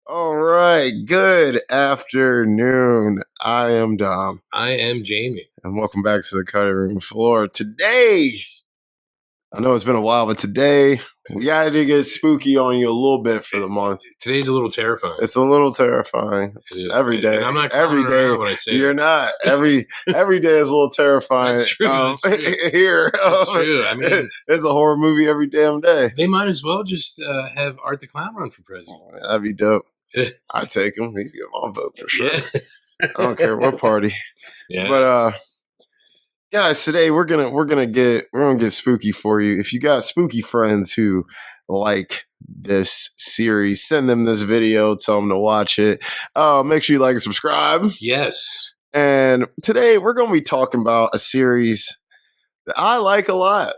All right. Good afternoon. I am Dom. I am Jamie. And welcome back to the cutting room floor. Today, I know it's been a while, but today we got to get spooky on you a little bit for the month. Today's a little terrifying. It's a little terrifying. It's every day. And I'm not every day when I say you're it. Not. Every day is a little terrifying. That's true. That's true. Here. That's true. I mean, it's a horror movie every damn day. They might as well just have Art the Clown run for president. That'd be dope. I'd take him. He's getting my vote for sure. Yeah. I don't care what party. Yeah. But guys, today we're gonna get spooky for you. If you got spooky friends who like this series, send them this video, tell them to watch it. Make sure you like and subscribe. Yes. And today we're gonna be talking about a series that I like a lot.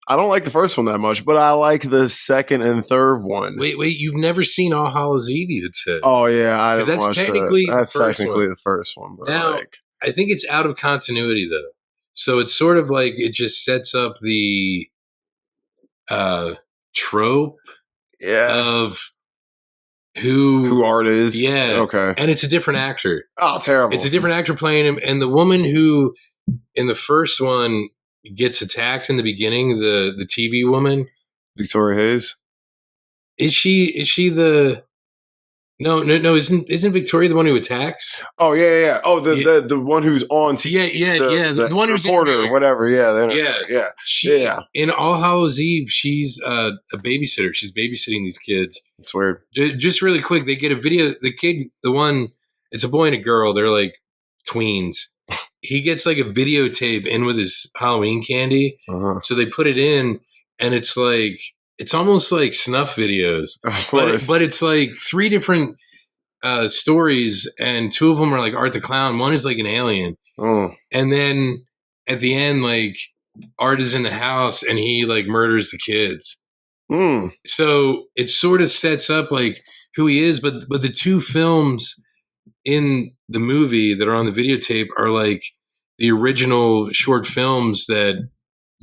I don't like the first one that much, but I like the second and third one. Wait, you've never seen All Hallows Eve, you had said. Oh yeah, I didn't watch that's technically the first one. But now, I think it's out of continuity though. So it's sort of like it just sets up the trope of who Art is. Yeah. Okay. And it's a different actor. Oh, terrible. It's a different actor playing him. And the woman who in the first one gets attacked in the beginning, the TV woman, Victoria Hayes. Is she the No, isn't Victoria the one who attacks? Oh yeah. Oh, the one who's on TV. Yeah. The one who's reporter or whatever. Yeah. In All Hallows Eve, she's a babysitter. She's babysitting these kids. It's weird. Just really quick, they get a video. The kid, the one, it's a boy and a girl. They're like tweens. He gets like a videotape in with his Halloween candy. Uh-huh. So they put it in, and it's like it's almost like snuff videos. Of course. But it's like three different stories, and two of them are like Art the Clown. One is like an alien. Oh. And then at the end, like Art is in the house and he like murders the kids. Mm. So it sort of sets up like who he is, but the two films in the movie that are on the videotape are like the original short films that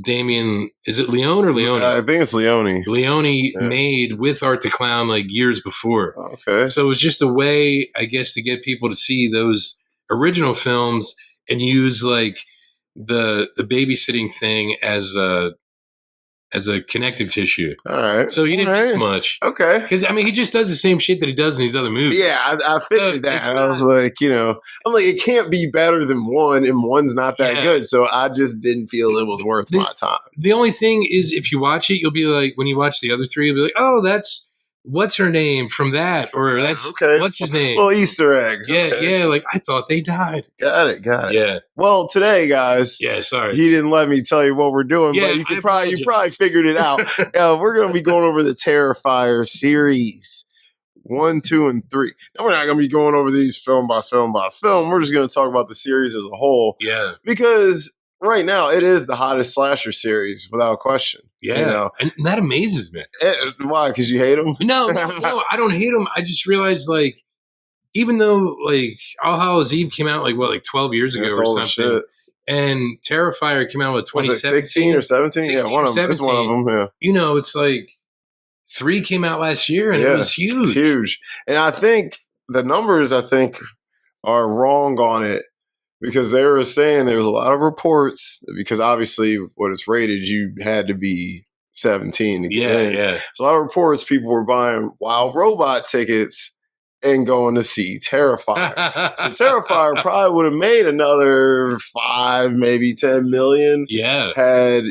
Damien, is it Leone or Leone? I think it's Leone. Leone made with Art the Clown like years before. Okay. So it was just a way, I guess, to get people to see those original films and use like the babysitting thing as a connective tissue. All right. So he didn't miss much. Okay. Because, I mean, he just does the same shit that he does in these other movies. Yeah, I figured that. I was like, I'm like, it can't be better than one, and one's not that good. So I just didn't feel it was worth my time. The only thing is, if you watch it, you'll be like, when you watch the other three, you'll be like, oh, that's what's her name from that, or that's what's his name? Little Easter eggs. Yeah. Like I thought they died. Got it. Yeah. Well, today, guys. Yeah. Sorry, he didn't let me tell you what we're doing, but you probably figured it out. We're going to be going over the Terrifier series 1, 2, and 3. Now, we're not going to be going over these film by film by film. We're just going to talk about the series as a whole. Yeah. Because right now, it is the hottest slasher series without question. Yeah, and that amazes me. Why? Because you hate them? No, I don't hate them. I just realized, like, even though, like, All Hallows Eve came out, like 12 years ago or something, shit. And Terrifier came out, 2017? 16 or 17? Yeah, one of them. It's one of them, yeah. It's like 3 came out last year, and it was huge. Huge. And I think the numbers, are wrong on it. Because they were saying there was a lot of reports, because obviously what it's rated, you had to be 17 to get in. Yeah. So a lot of reports, people were buying Wild Robot tickets and going to see Terrifier. So Terrifier probably would have made another 5, maybe 10 million. Yeah. Had,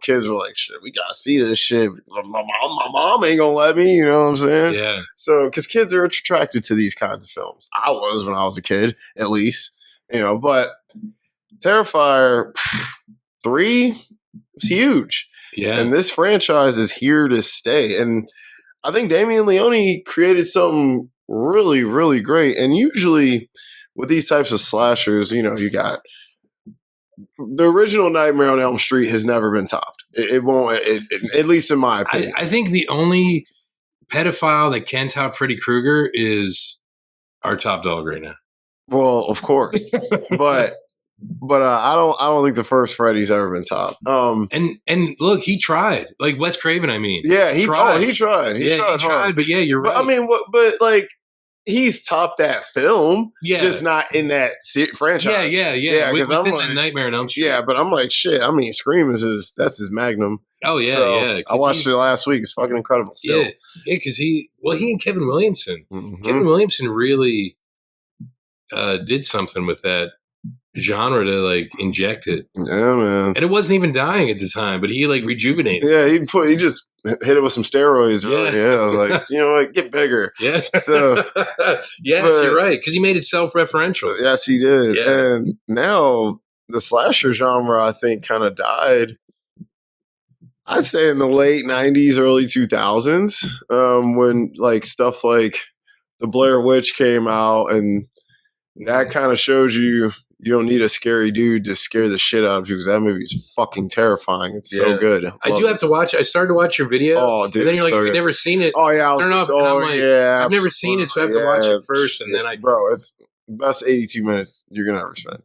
kids were like, shit, we got to see this shit. My mom ain't going to let me, you know what I'm saying? Yeah. So, because kids are attracted to these kinds of films. I was when I was a kid, at least. But Terrifier 3 was huge. Yeah. And this franchise is here to stay. And I think Damien Leone created something really, really great. And usually with these types of slashers, you got the original Nightmare on Elm Street has never been topped. It won't, at least in my opinion. I think the only pedophile that can top Freddy Krueger is our top dog right now. Well, of course. But But I don't think the first Freddy's ever been topped. And look, he tried. Like Wes Craven, I mean. Yeah, tried. he tried. He tried hard. But yeah, you're But right. I mean, but like he's topped that film, Yeah. just not in that franchise. Yeah. Because I'm Within like, the Nightmare on Elm Street. yeah, but I'm like, shit. I mean, Scream is that's his magnum. Oh yeah, So, yeah. I watched it last week. It's fucking incredible. Still. Yeah, because he and Kevin Williamson. Mm-hmm. Kevin Williamson really did something with that genre to like inject it. Yeah, man. And it wasn't even dying at the time, but he like rejuvenated. Yeah, he just hit it with some steroids. Really. Yeah, I was like, you know what, get bigger. Yeah. So yes, you're right, because he made it self-referential. Yes, he did. Yeah. And now the slasher genre, I think, kind of died. I'd say in the late '90s, early 2000s, when like stuff like the Blair Witch came out, and that kind of shows you don't need a scary dude to scare the shit out of you, because that movie is fucking terrifying. It's so good. I do have to watch it. I started to watch your video. Oh, dude. And then you're like, I've never seen it. Oh, yeah. Turn off. And I'm like, yeah. I've never seen it, so I have to watch it first. And then Bro, it's the best 82 minutes you're going to ever spend.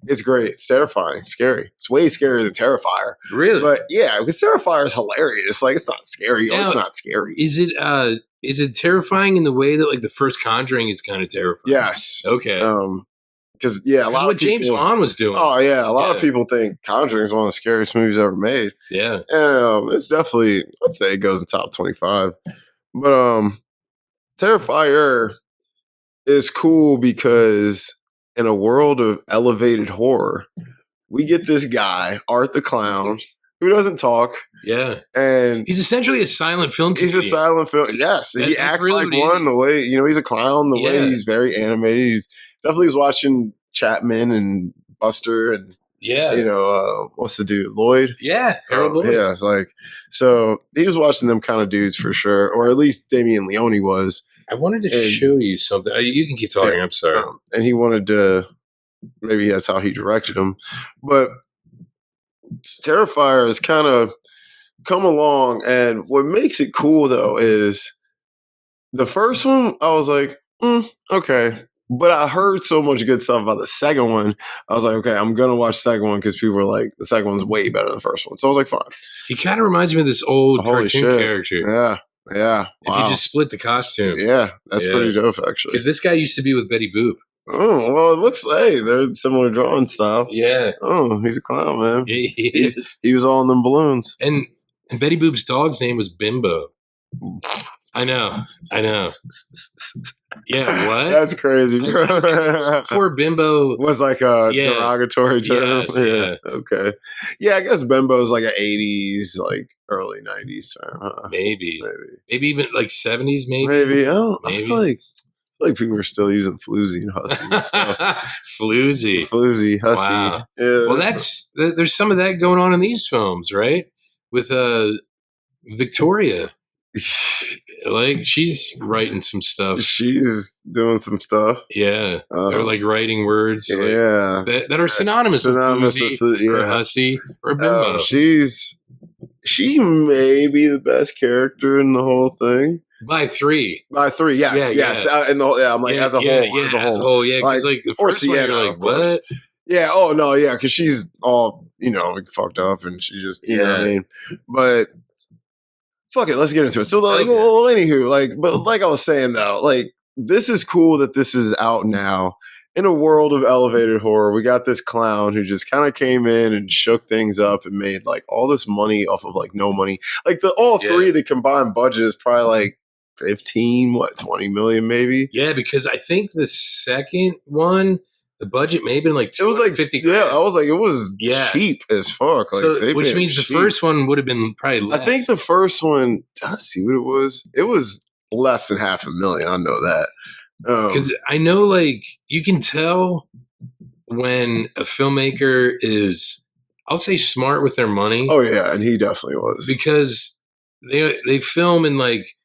It's great. It's terrifying. It's scary. It's way scarier than Terrifier. Really? But yeah, because Terrifier is hilarious. Like, it's not scary. Now, it's not scary. Is it terrifying in the way that like the first Conjuring is kind of terrifying? Yes. Okay. Because a lot of people, James Wan was doing. Oh yeah, a lot of people think Conjuring is one of the scariest movies ever made. Yeah. And it's definitely, I'd say it goes in top 25. But Terrifier is cool because in a world of elevated horror, we get this guy, Art the Clown, who doesn't talk. Yeah. And he's essentially a silent film comedian. He's a silent film. Yes. He acts really like one, the way, he's a clown, the way he's very animated. He's definitely was watching Chapman and Buster and what's the dude? Lloyd? Yeah. Harold Lloyd. Yeah. It's like, so he was watching them kind of dudes for sure, or at least Damien Leone was. I wanted to show you something. You can keep talking. I'm sorry. And he wanted to, maybe that's how he directed him. But Terrifier has kind of come along, and what makes it cool though is the first one, I was like, okay. But I heard so much good stuff about the second one. I was like, okay, I'm going to watch the second one because people were like, the second one's way better than the first one. So I was like, fine. He kind of reminds me of this old cartoon character. Yeah. Yeah. If you just split the costume. Yeah. That's pretty dope, actually. Because this guy used to be with Betty Boop. Oh, well, it looks like they're similar drawing style. Yeah. Oh, he's a clown, man. He was all in them balloons. And Betty Boop's dog's name was Bimbo. I know. Yeah, what? That's crazy, bro. Poor Bimbo was like a derogatory term. Yes, yeah. Okay. Yeah, I guess Bimbo's like an 80s, like early 90s term. Huh? Maybe even like 70s. Maybe. I feel like people are still using floozy and hussy and stuff. Floozy, hussy. Wow. Yeah, well, there's some of that going on in these films, right? With Victoria. Like she's writing some stuff. She's doing some stuff. Yeah, they're like writing words. Yeah, that are synonymous with floozy or hussy or bimbo. She may be the best character in the whole thing. By three, yes. And I'm like as a whole, yeah. Because like the first one, you're like, what? Yeah. Oh no, yeah. Because she's all fucked up, and she just you know what I mean. But fuck it, let's get into it. So, anywho, but like I was saying though, like this is cool that this is out now in a world of elevated horror. We got this clown who just kind of came in and shook things up and made like all this money off of like no money. Like three, the combined budget is probably like 20 million maybe. Yeah, because I think the second one, the budget may have been like it was like 50. Yeah, I was like, it was cheap as fuck. Like, so, which means the first one would have been probably less. I think the first one. Let's see what it was. It was less than $500,000. I know that because I know, like you can tell when a filmmaker is, I'll say, smart with their money. Oh yeah, and he definitely was, because they film in like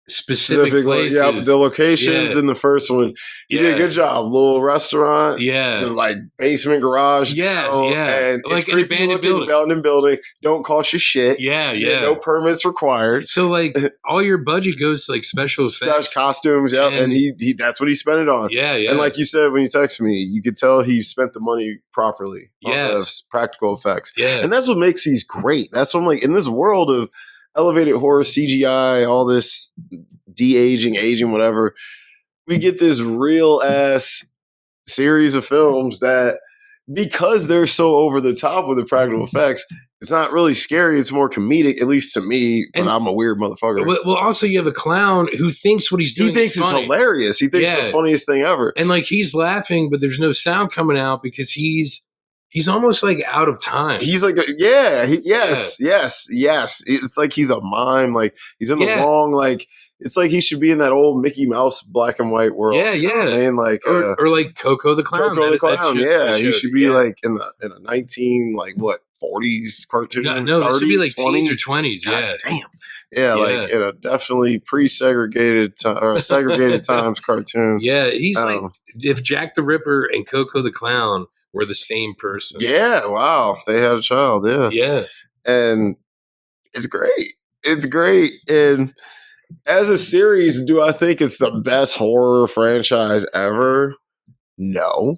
specific places. Yeah, the locations Yeah. in the first one. You did a good job. Little restaurant. Yeah. The, like basement garage. Yes, And like it's an abandoned building. Don't cost you shit. Yeah. No permits required. So like all your budget goes to like special effects, costumes. Yeah, and he that's what he spent it on. Yeah. And like you said when you texted me, you could tell he spent the money properly on the practical effects. Yeah, and that's what makes these great. That's what I'm like in this world of elevated horror, CGI, all this de-aging, aging, whatever. We get this real ass series of films that, because they're so over the top with the practical effects, it's not really scary. It's more comedic, at least to me. But I'm a weird motherfucker. Well, also you have a clown who thinks what he's doing. He thinks it's hilarious. He thinks it's the funniest thing ever. And like he's laughing, but there's no sound coming out because he's almost like out of time. He's like, yes. It's like he's a mime. Like he's in the wrong, like, it's like he should be in that old Mickey Mouse black and white world. Yeah. And like, or like Coco the Clown. He should be like in a 19, like what, 40s cartoon? No, 30s, it should be like 20s, teens or 20s. God, damn. Yeah, like in a definitely pre-segregated or segregated times cartoon. Yeah, he's like if Jack the Ripper and Coco the Clown were the same person. Yeah, wow. They had a child, Yeah. And it's great. It's great. And as a series, do I think it's the best horror franchise ever? No.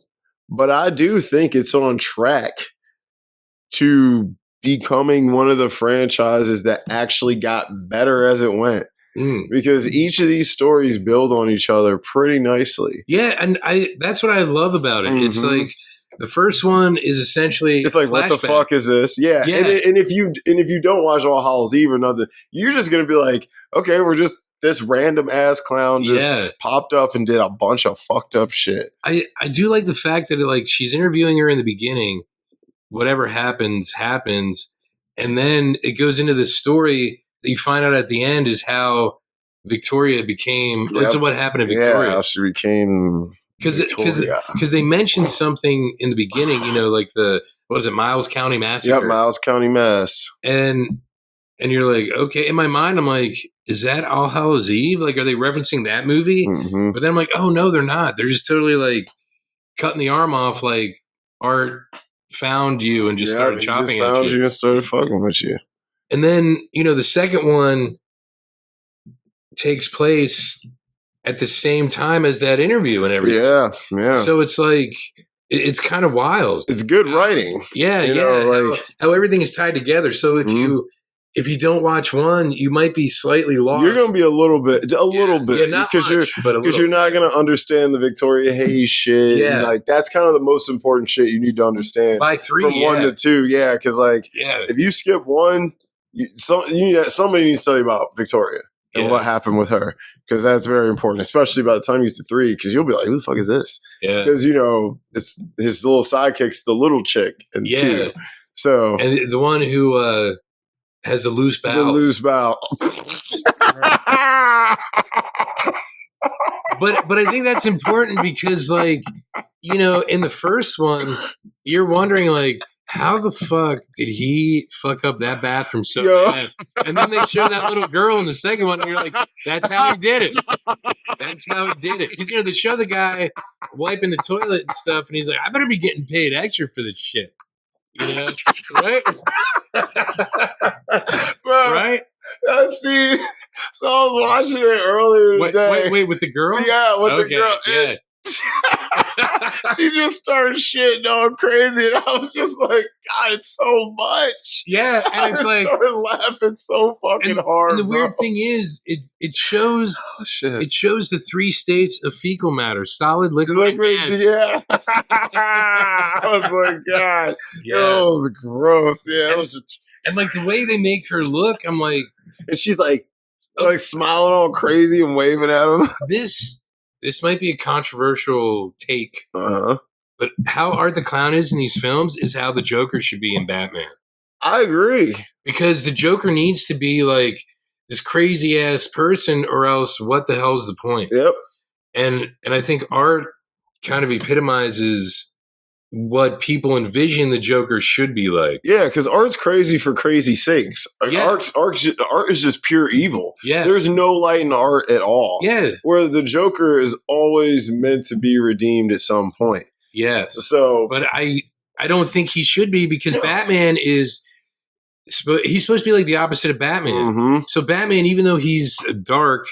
But I do think it's on track to becoming one of the franchises that actually got better as it went. Because each of these stories build on each other pretty nicely. Yeah, and that's what I love about it. It's like the first one is essentially it's like flashback. What the fuck is this? Yeah. And if you don't watch All Hallows Eve or nothing, you're just gonna be like, okay, we're just this random ass clown just popped up and did a bunch of fucked up shit. I do like the fact that like she's interviewing her in the beginning, whatever happens, and then it goes into this story that you find out at the end is how Victoria became. What's what happened to Victoria? Yeah, how she became. Because they mentioned something in the beginning, like what is it, Miles County Massacre? Yep, Miles County Mass. And you're like, okay. In my mind, I'm like, is that All Hallows Eve? Like, are they referencing that movie? But then I'm like, oh no, they're not. They're just totally like cutting the arm off. Like Art found you and just started chopping at you. Found you and started fucking with you. And then the second one takes place at the same time as that interview and everything. Yeah. So it's like, it's kind of wild. It's good writing. Yeah. How everything is tied together. So if you don't watch one, you might be slightly lost. You're going to be a little bit, because you're not going to understand the Victoria Hayes shit. Yeah. And like that's kind of the most important shit you need to understand. By 3, from 1 to 2, because if you skip 1, somebody needs to tell you about Victoria and what happened with her. Because that's very important, especially by the time you get to 3, because you'll be like, who the fuck is this? Yeah. Because, it's his little sidekick's the little chick in 2. So. And the one who has the loose bowels. The loose bowel. But I think that's important because, like, in the first one, you're wondering, like, how the fuck did he fuck up that bathroom so bad? And then they show that little girl in the second one, and you're like, that's how he did it. That's how he did it. Because, they show the guy wiping the toilet and stuff, and he's like, I better be getting paid extra for this shit. Right? Bro, right? See, so I was watching it earlier today. Wait, with the girl? Yeah, with the girl. Yeah. She just started shitting all crazy, and I was just like, God, it's so much. Yeah, and it's like I started laughing so fucking hard. And the weird thing is, it shows it shows the 3 states of fecal matter: solid, liquid, gas. Yeah. I was like, God, that was gross. Yeah, it was just. And like the way they make her look, I'm like, and she's like smiling all crazy and waving at him. This might be a controversial take, but how Art the Clown is in these films is how the Joker should be in Batman. I agree. Because the Joker needs to be like this crazy ass person, or else what the hell's the point? Yep. And I think Art kind of epitomizes what people envision the Joker should be like. Yeah, because art's crazy for crazy sakes. Like, Yeah. art is just pure evil. Yeah. There's no light in art at all. Yeah. Where the Joker is always meant to be redeemed at some point. Yes. So, but I don't think he should be, because Batman he's supposed to be like the opposite of Batman. Mm-hmm. So Batman, even though he's dark,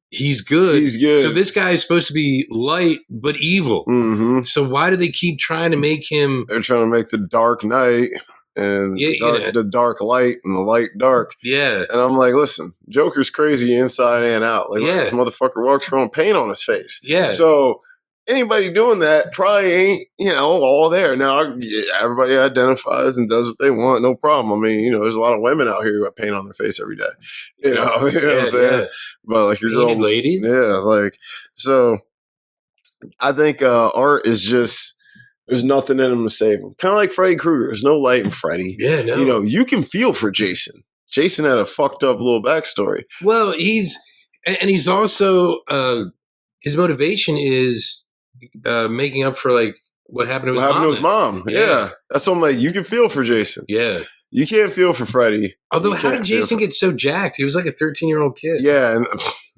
he's good. He's good. So this guy is supposed to be light but evil. Mm-hmm. So why do they keep trying to make him? They're trying to make the dark night and the dark light and the light dark. Yeah. And I'm like, listen, Joker's crazy inside and out. Like, this motherfucker walks around paint on his face. Yeah. So anybody doing that probably ain't, all there. Now, everybody identifies and does what they want. No problem. I mean, there's a lot of women out here who have paint on their face every day. You know what I'm saying? Yeah. But like your girl, ladies. Yeah. Like, so I think art is just, there's nothing in him to save him. Kind of like Freddy Krueger. There's no light in Freddy. Yeah, no. You can feel for Jason. Jason had a fucked up little backstory. Well, he's also, his motivation is making up for like what happened to his mom. Yeah. That's what I'm like. You can feel for Jason. Yeah. You can't feel for Freddy. Although, how did Jason get so jacked? He was like a 13-year-old kid. Yeah, and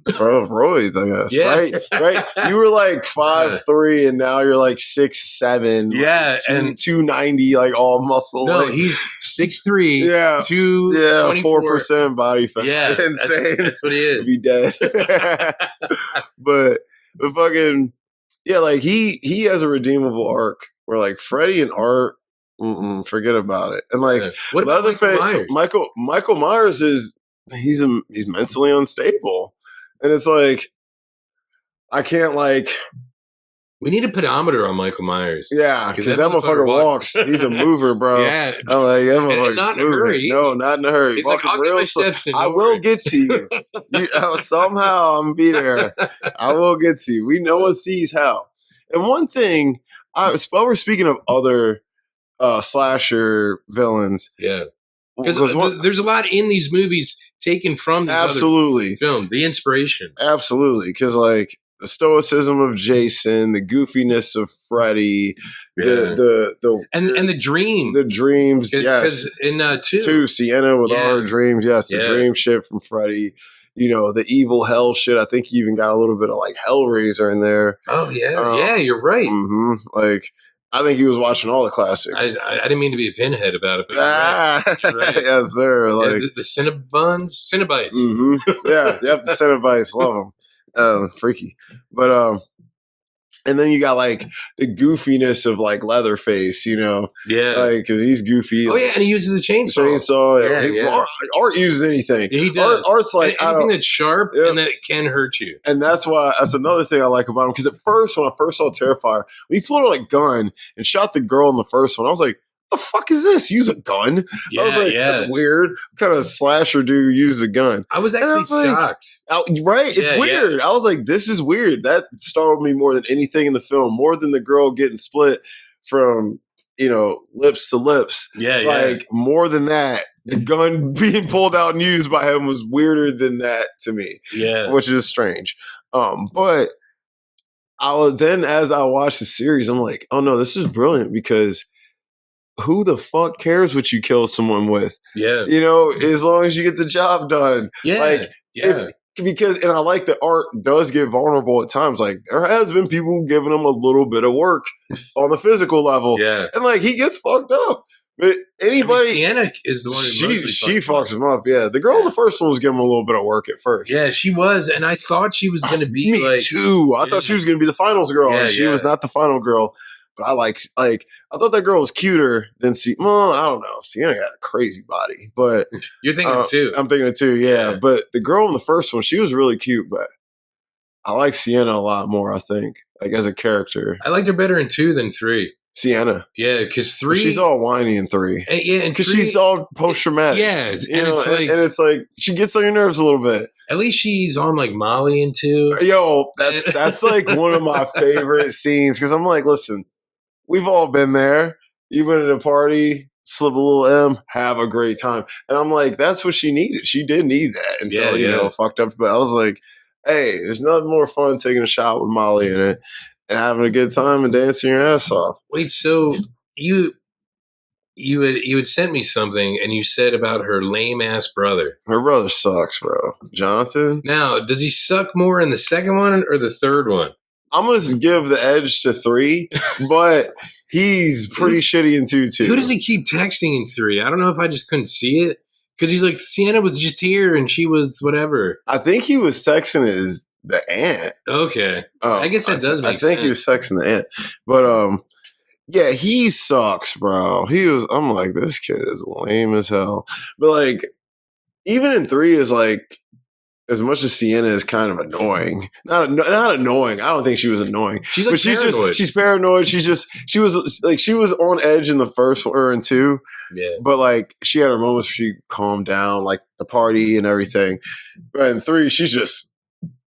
roids, I guess. Yeah. Right. You were like 5'3", and now you're like 6'7". Yeah, and 290, like all muscle. No, like, he's 6'3". Yeah, 4% body fat. Yeah, insane. That's what he is. Be dead. but fucking like he has a redeemable arc where like Freddy and Art. Forget about it. And like, what about Michael Myers? Michael Myers he's mentally unstable, and it's like I can't like. We need a pedometer on Michael Myers. Yeah, because that motherfucker walks. He's a mover, bro. Yeah, I'm like, and not in a hurry. No, not in a hurry. He's like, I'll get my steps in. I will get to you. Somehow I'm gonna be there. I will get to you. No one sees how. And one thing, while we're speaking of other slasher villains. Yeah. Because there's a lot in these movies taken from these other film, the inspiration. Absolutely. Because like the stoicism of Jason, the goofiness of Freddy, the dream. The dreams, yes. Because in two, Sienna with all her dreams, yes, the dream shit from Freddy. The evil hell shit. I think he even got a little bit of like Hellraiser in there. Oh yeah, you're right. Mm-hmm. Like, I think he was watching all the classics. I didn't mean to be a pinhead about it, but you're right. Yes, sir. Like the Cinnabites. Mm-hmm. Yeah, you have the Cinnabites. Love them. Freaky. But and then you got like the goofiness of like Leatherface, Yeah. like because he's goofy. Oh yeah, and he uses a chainsaw. Yeah. Art uses anything. Yeah, he does. Art's like anything that's sharp and that can hurt you. And that's another thing I like about him. Because at first, when I first saw Terrifier, when he pulled out a gun and shot the girl in the first one, I was like, the fuck is this? Use a gun? Yeah, I was like, that's weird. What kind of slasher do use a gun? I was actually shocked. Right? It's weird. I was like, this is weird. That startled me more than anything in the film, more than the girl getting split from, lips to lips. Like, more than that, the gun being pulled out and used by him was weirder than that to me. Yeah. Which is strange. But as I watched the series, I'm like, oh no, this is brilliant because who the fuck cares what you kill someone with? Yeah. As long as you get the job done. Yeah. Because I like that Art does get vulnerable at times. Like there has been people giving him a little bit of work on the physical level. Yeah. And like he gets fucked up. But anybody Sienna is the one who she fucks him up. Yeah. The girl in the first one was giving him a little bit of work at first. Yeah, she was, and I thought she was gonna be me too. I thought she was gonna be the finals girl, and she was not the final girl. But I thought that girl was cuter than I don't know. Sienna got a crazy body, but you're thinking it too. I'm thinking it too. Yeah. But the girl in the first one, she was really cute. But I like Sienna a lot more. I think, like as a character, I liked her better in 2 than 3. Sienna, yeah, because 3, she's all whiny in 3. And because she's all post traumatic. Yeah, it's like she gets on your nerves a little bit. At least she's on like Molly in 2. Yo, that's like one of my favorite scenes because I'm like, listen. We've all been there. You've been at a party, slip a little M, have a great time. And I'm like, that's what she needed. She did need that until, fucked up. But I was like, hey, there's nothing more fun taking a shot with Molly in it. and having a good time and dancing your ass off. Wait, so you you had sent me something and you said about her lame ass brother. Her brother sucks, bro. Jonathan. Now, does he suck more in the second one or the third one? I'm gonna give the edge to 3, but he's pretty shitty in 2 too. Who does he keep texting in 3? I don't know if I just couldn't see it because he's like, Sienna was just here and she was whatever. I think he was sexing the aunt. Okay, I guess that does make sense. I think he was sexing the aunt, but yeah, he sucks, bro. I'm like, this kid is lame as hell. But like, even in 3 is like, as much as Sienna is kind of annoying, not annoying. I don't think she was annoying. She's like paranoid. She's paranoid. She was on edge in the first one or in 2. Yeah. But like, she had her moments where she calmed down, like the party and everything. But in 3, she's just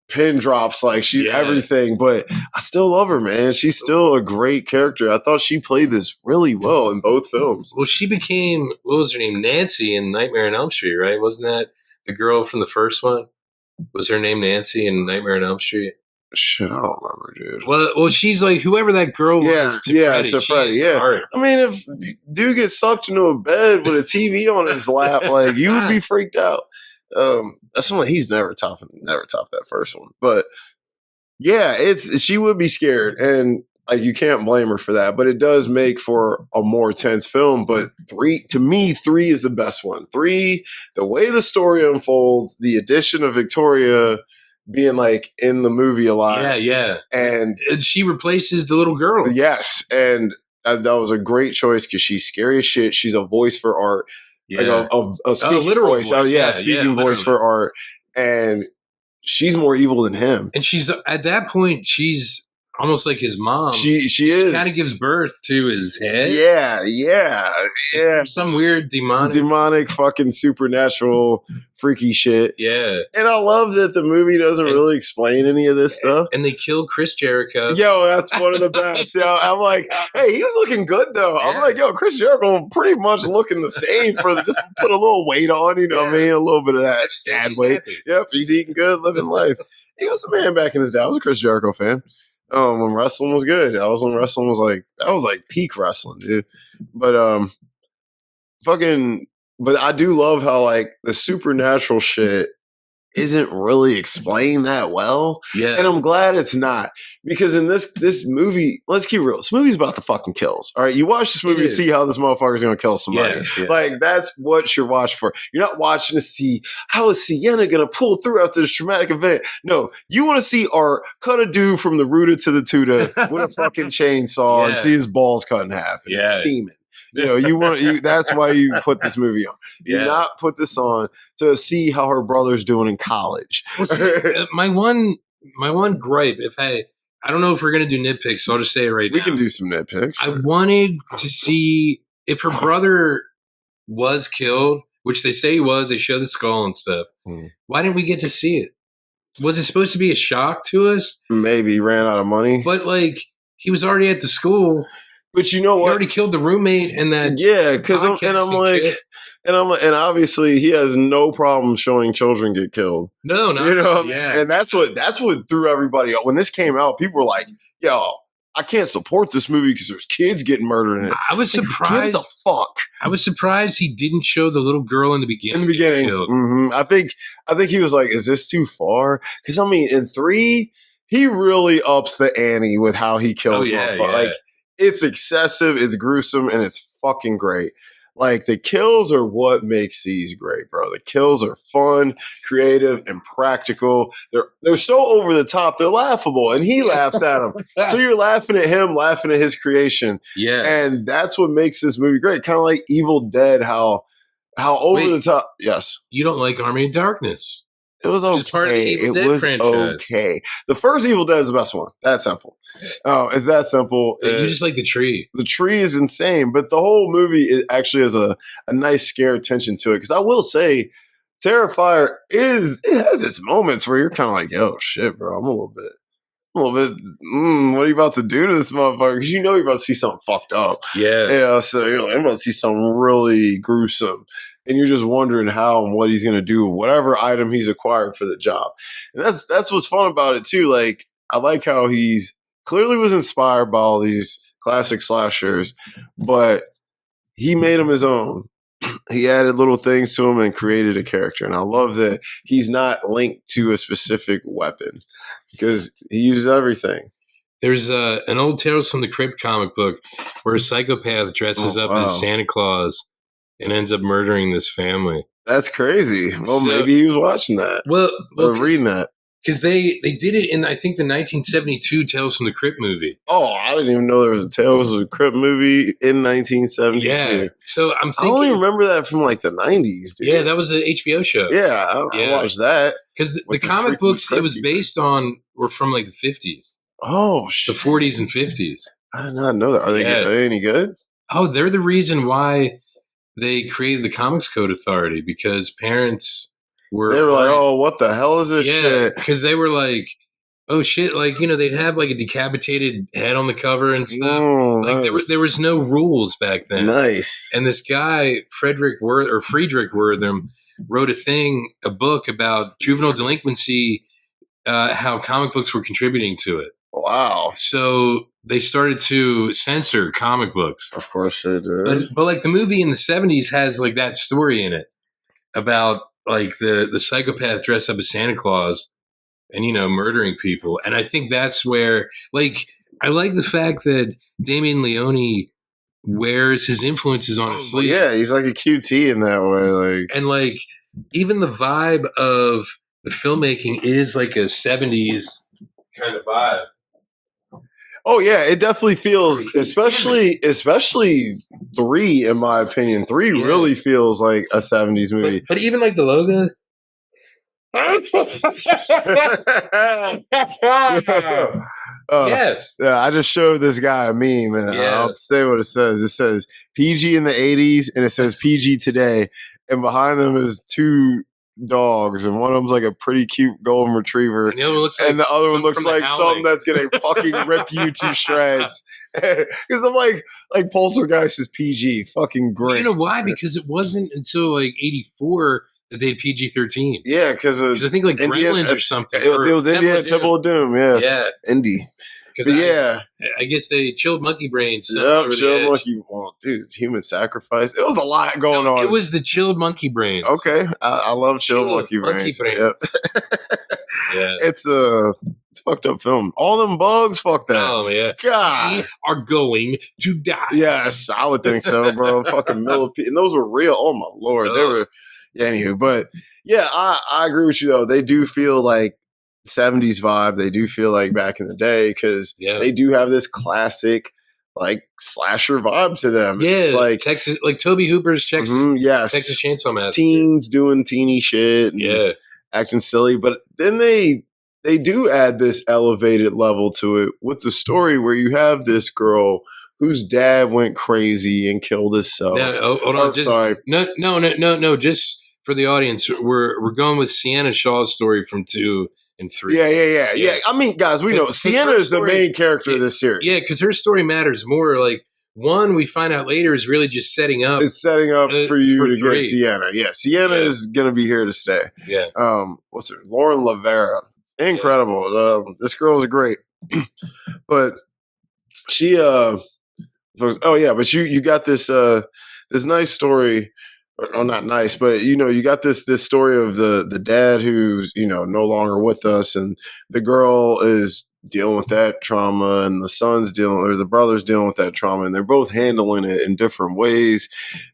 pin drops, like she's everything. But I still love her, man. She's still a great character. I thought she played this really well in both films. Well, she became, what was her name? Nancy in Nightmare on Elm Street, right? Wasn't that the girl from the first one? Was her name Nancy in Nightmare on Elm Street? Shit, I don't remember, dude. Well, she's like whoever that girl was. To Freddy. Yeah, I mean, if dude gets sucked into a bed with a TV on his lap, like you would be freaked out. That's something he's never topped that first one. But yeah, she would be scared, and like you can't blame her for that. But it does make for a more tense film. But 3 is the best one. 3, the way the story unfolds, the addition of Victoria being like in the movie a lot. Yeah. And she replaces the little girl. Yes. And that was a great choice because she's scary as shit. She's a voice for art. Yeah. Like a speaking voice. Oh, yeah. Speaking voice for art. And she's more evil than him. And she's, at that point, she's almost like his mom. She is. She kind of gives birth to his head. Yeah. Some weird demonic fucking supernatural freaky shit. Yeah. And I love that the movie doesn't really explain any of this stuff. And they kill Chris Jericho. Yo, that's one of the best. Yo, I'm like, hey, he's looking good though. Yeah. I'm like, yo, Chris Jericho pretty much looking the same for just put a little weight on, you know what I mean? A little bit of that dad weight. Happy. Yep, he's eating good, living life. He was a man back in his day. I was a Chris Jericho fan. When wrestling was good. That was when wrestling was like peak wrestling, dude. But but I do love how like the supernatural shit isn't really explained that well. Yeah. And I'm glad it's not. Because in this movie, let's keep real. This movie's about the fucking kills. All right. You watch this movie to see how this motherfucker's gonna kill somebody. Yes, yeah. Like that's what you're watching for. You're not watching to see how is Sienna gonna pull through after this traumatic event. No, you want to see Art cut a dude from the rooter to the tutor with a fucking chainsaw and see his balls cut in half and it's steaming. You know, that's why you put this movie on. You not put this on to see how her brother's doing in college. Well, see, my one gripe, I don't know if we're gonna do nitpicks, so I'll just say it right now. We can do some nitpicks. I wanted to see if her brother was killed, which they say he was. They show the skull and stuff. Why didn't we get to see it? Was it supposed to be a shock to us? Maybe he ran out of money. But like he was already at the school. But you know what? He already killed the roommate and that. Yeah, because and obviously he has no problem showing children get killed. No, you know, and that's what threw everybody up. When this came out, people were like, "Yo, I can't support this movie because there's kids getting murdered in it." I was surprised. Who gives a fuck? I was surprised he didn't show the little girl in the beginning. I think he was like, "Is this too far?" Because I mean, in 3, he really ups the ante with how he kills motherfuckers. Like, it's excessive, it's gruesome, and it's fucking great. Like, the kills are what makes these great, bro. The kills are fun, creative, and practical. They're so over the top, they're laughable, and he laughs at them. So you're laughing at him, laughing at his creation. Yeah. And that's what makes this movie great. Kind of like Evil Dead, how over the top. Yes. You don't like Army of Darkness. It was okay. Part of the Evil Dead franchise. Okay. The first Evil Dead is the best one. That's simple. It's that simple. You just like the tree. The tree is insane, but the whole movie actually has a nice scare tension to it. Because I will say, Terrifier has its moments where you're kind of like, yo, shit, bro, I'm a little bit. What are you about to do to this motherfucker? Because you know you're about to see something fucked up. Yeah. You know, so you're like, I'm about to see something really gruesome. And you're just wondering how and what he's going to do, whatever item he's acquired for the job. And that's what's fun about it, too. Like, I like how he's clearly was inspired by all these classic slashers, but he made them his own. He added little things to him and created a character. And I love that he's not linked to a specific weapon because he uses everything. There's an old Tales from the Crypt comic book where a psychopath dresses up as Santa Claus and ends up murdering this family. That's crazy. Well, maybe he was watching that. Well, or reading that. Because they did it in, I think, the 1972 Tales from the Crypt movie. Oh, I didn't even know there was a Tales from the Crypt movie in 1972. Yeah. So I'm thinking. I only remember that from like the 90s, dude. Yeah, that was an HBO show. Yeah, I watched that. Because the comic books it was based on were from like the 50s. Oh, shit. The 40s and 50s. I did not know that. Are they any good? Oh, they're the reason why they created the Comics Code Authority, because parents they were like, oh, what the hell is this shit? Because they were like, oh shit, like, you know, they'd have like a decapitated head on the cover and stuff. Like nice. there was no rules back then. Nice. And this guy, Friedrich Wertham, wrote a book about juvenile delinquency, how comic books were contributing to it. Wow. So they started to censor comic books. Of course they did. But like the movie in the 70s has like that story in it about like the psychopath dressed up as Santa Claus and, you know, murdering people. And I think that's where, like, I like the fact that Damien Leone wears his influences on his sleeve. Yeah, he's like a QT in that way. Like, and like even the vibe of the filmmaking is like a 70s kind of vibe. Oh yeah, it definitely feels, especially 3, in my opinion. 3 really feels like a 70s movie. But even like the logo. Yes. Yeah, I just showed this guy a meme, and I'll say what it says. It says PG in the 80s, and it says PG today, and behind them is 2 dogs, and one of them's like a pretty cute golden retriever, and the other one looks like something that's gonna fucking rip you to shreds. Because I'm like Poltergeist is PG, fucking great. You know why? Because it wasn't until like '84 that they had PG-13. Yeah, because I think like Gremlins or something. It was India Temple of Doom. Yeah, Indy. I guess they chilled monkey brains. Yep, chilled monkey. Well, dude, human sacrifice. It was a lot going on. It was the chilled monkey brains. Okay, I love chilled monkey brains. Yep. Yeah, it's a fucked up film. All them bugs, fuck that. Oh yeah, God, we are going to die. Yes, I would think so, bro. Fucking millipede, and those were real. Oh my lord, they were. Yeah, anywho, but yeah, I agree with you though. They do feel like 70s vibe. They do feel like back in the day because they do have this classic like slasher vibe to them. Yeah, it's like Texas, like Tobe Hooper's Texas Chainsaw Massacre. Teens doing teeny shit, and acting silly, but then they do add this elevated level to it with the story where you have this girl whose dad went crazy and killed himself. No, hold on. Sorry. No. Just for the audience, we're going with Sienna Shaw's story from 2 and 3. Yeah. I mean, guys, we know Sienna is the main character of this series. Yeah, because her story matters more. Like, 1, we find out later, is really just setting up. It's setting up for you to get Sienna. Yeah, Sienna is going to be here to stay. Yeah. What's her? Lauren Lavera. Incredible. This girl is great. But she but you got this this nice story. Oh, not nice, but you got this story of the dad who's no longer with us, and the girl is dealing with that trauma, and the brother's dealing with that trauma, and they're both handling it in different ways.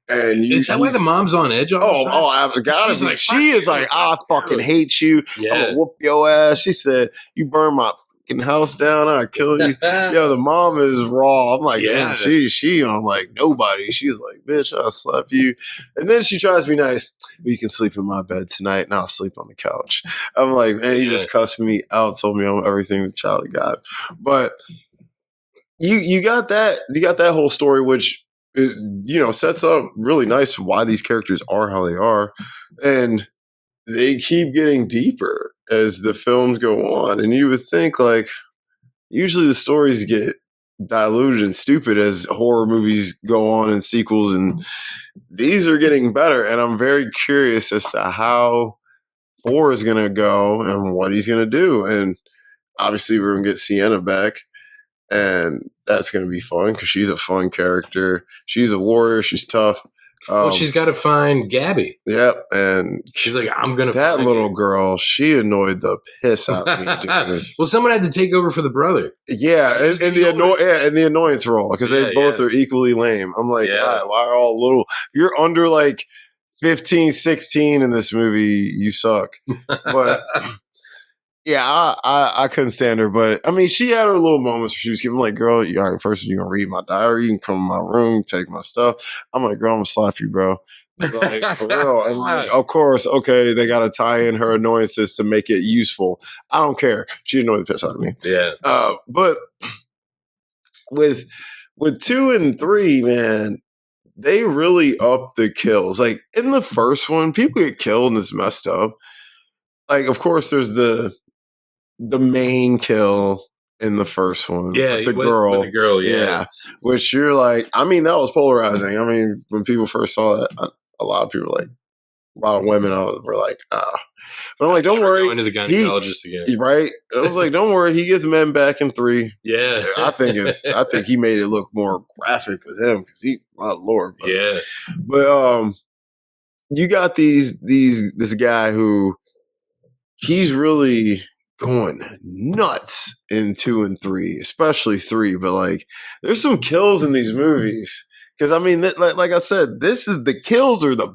And is that why the mom's on edge? I've got it. She is like, I fucking hate you. I'm gonna whoop your ass. She said, you burn my house down, I'll kill you. The mom is raw. I'm like, damn, she on like nobody. She's like, bitch, I'll slap you. And then she tries to be nice. You can sleep in my bed tonight, and I'll sleep on the couch. I'm like, man, you just cussed me out, told me I'm everything the child of God. But you got that whole story, which is, sets up really nice why these characters are how they are, and they keep getting deeper as the films go on. And you would think, like, usually the stories get diluted and stupid as horror movies go on and sequels, and these are getting better. And I'm very curious as to how 4 is going to go and what he's going to do. And obviously we're going to get Sienna back. and that's going to be fun because she's a fun character. She's a warrior. She's tough. Well, she's got to find Gabby. Yep, and she's like, I'm gonna. That find little you. girl, she annoyed the piss out of me, dude. Well, someone had to take over for the brother. Yeah, and the annoyance role because they both are equally lame. I'm like, God, why are all little? You're under like 15, 16 in this movie. You suck. But yeah, I couldn't stand her. But I mean, she had her little moments where she was giving like, girl, all right, first you're gonna read my diary, you can come in my room, take my stuff. I'm like, girl, I'm gonna slap you, bro. Like, for real. And like, of course, okay, they gotta tie in her annoyances to make it useful. I don't care. She annoyed the piss out of me. Yeah. But with 2 and 3, man, they really upped the kills. Like in the first one, people get killed and it's messed up. Like, of course, there's the main kill in the first one. Yeah, with the girl. With the girl, yeah. Which you're like, I mean, that was polarizing. I mean, when people first saw that, a lot of people were like, a lot of women were like, ah. But I'm like, don't worry. Going to the gynecologist again. Right? I was like, don't worry, he gets men back in 3. Yeah. I think he made it look more graphic with him because my lord. But, yeah. But you got this guy who he's really going nuts in 2 and 3, especially 3. But like, there's some kills in these movies because I mean, like I said, this is the kills are the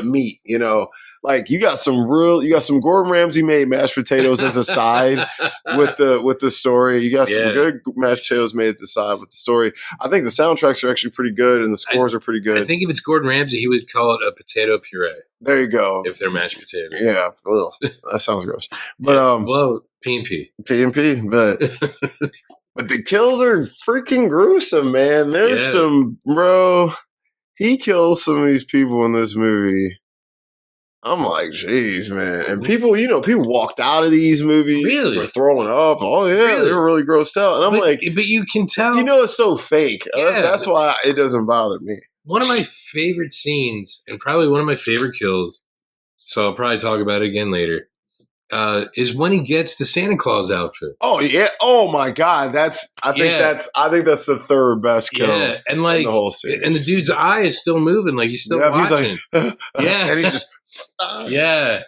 meat. You know, like you got some Gordon Ramsay made mashed potatoes as a side with the story. You got some good mashed potatoes made at the side with the story. I think the soundtracks are actually pretty good and the scores are pretty good. I think if it's Gordon Ramsay, he would call it a potato puree. There you go. If they're mashed potatoes. Yeah. Ugh, that sounds gross. But well, P&P. P&P, but but the kills are freaking gruesome, man. There's some bro. He kills some of these people in this movie. I'm like, geez, man. And people walked out of these movies. Really? Were throwing up. Oh, yeah. Really? They were really grossed out. And I'm like. But you can tell. It's so fake. Yeah. That's why it doesn't bother me. One of my favorite scenes, and probably one of my favorite kills, so I'll probably talk about it again later, is when he gets the Santa Claus outfit. Oh, yeah. Oh, my God. I think that's the third best kill. Yeah. And like, in the whole series. And the dude's eye is still moving. Like, he's still watching. He's like, yeah. And he's just.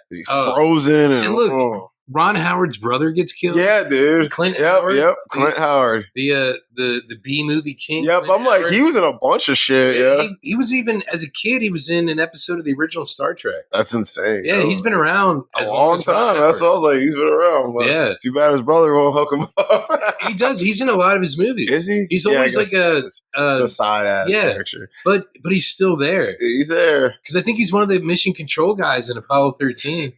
He's frozen and look, Ron Howard's brother gets killed. Yeah, dude. Clint Howard. Yep. Clint Howard. The B movie king. Yep. Clint I'm like, Howard. he was in a bunch of shit. Yeah. He was even as a kid. He was in an episode of the original Star Trek. That's insane. Yeah, he's been around a long time. That's what I was like. He's been around. Yeah. Too bad his brother won't hook him up. He does. He's in a lot of his movies. Is he? He's always like it's a side ass character. But he's still there. He's there because I think he's one of the mission control guys in Apollo 13.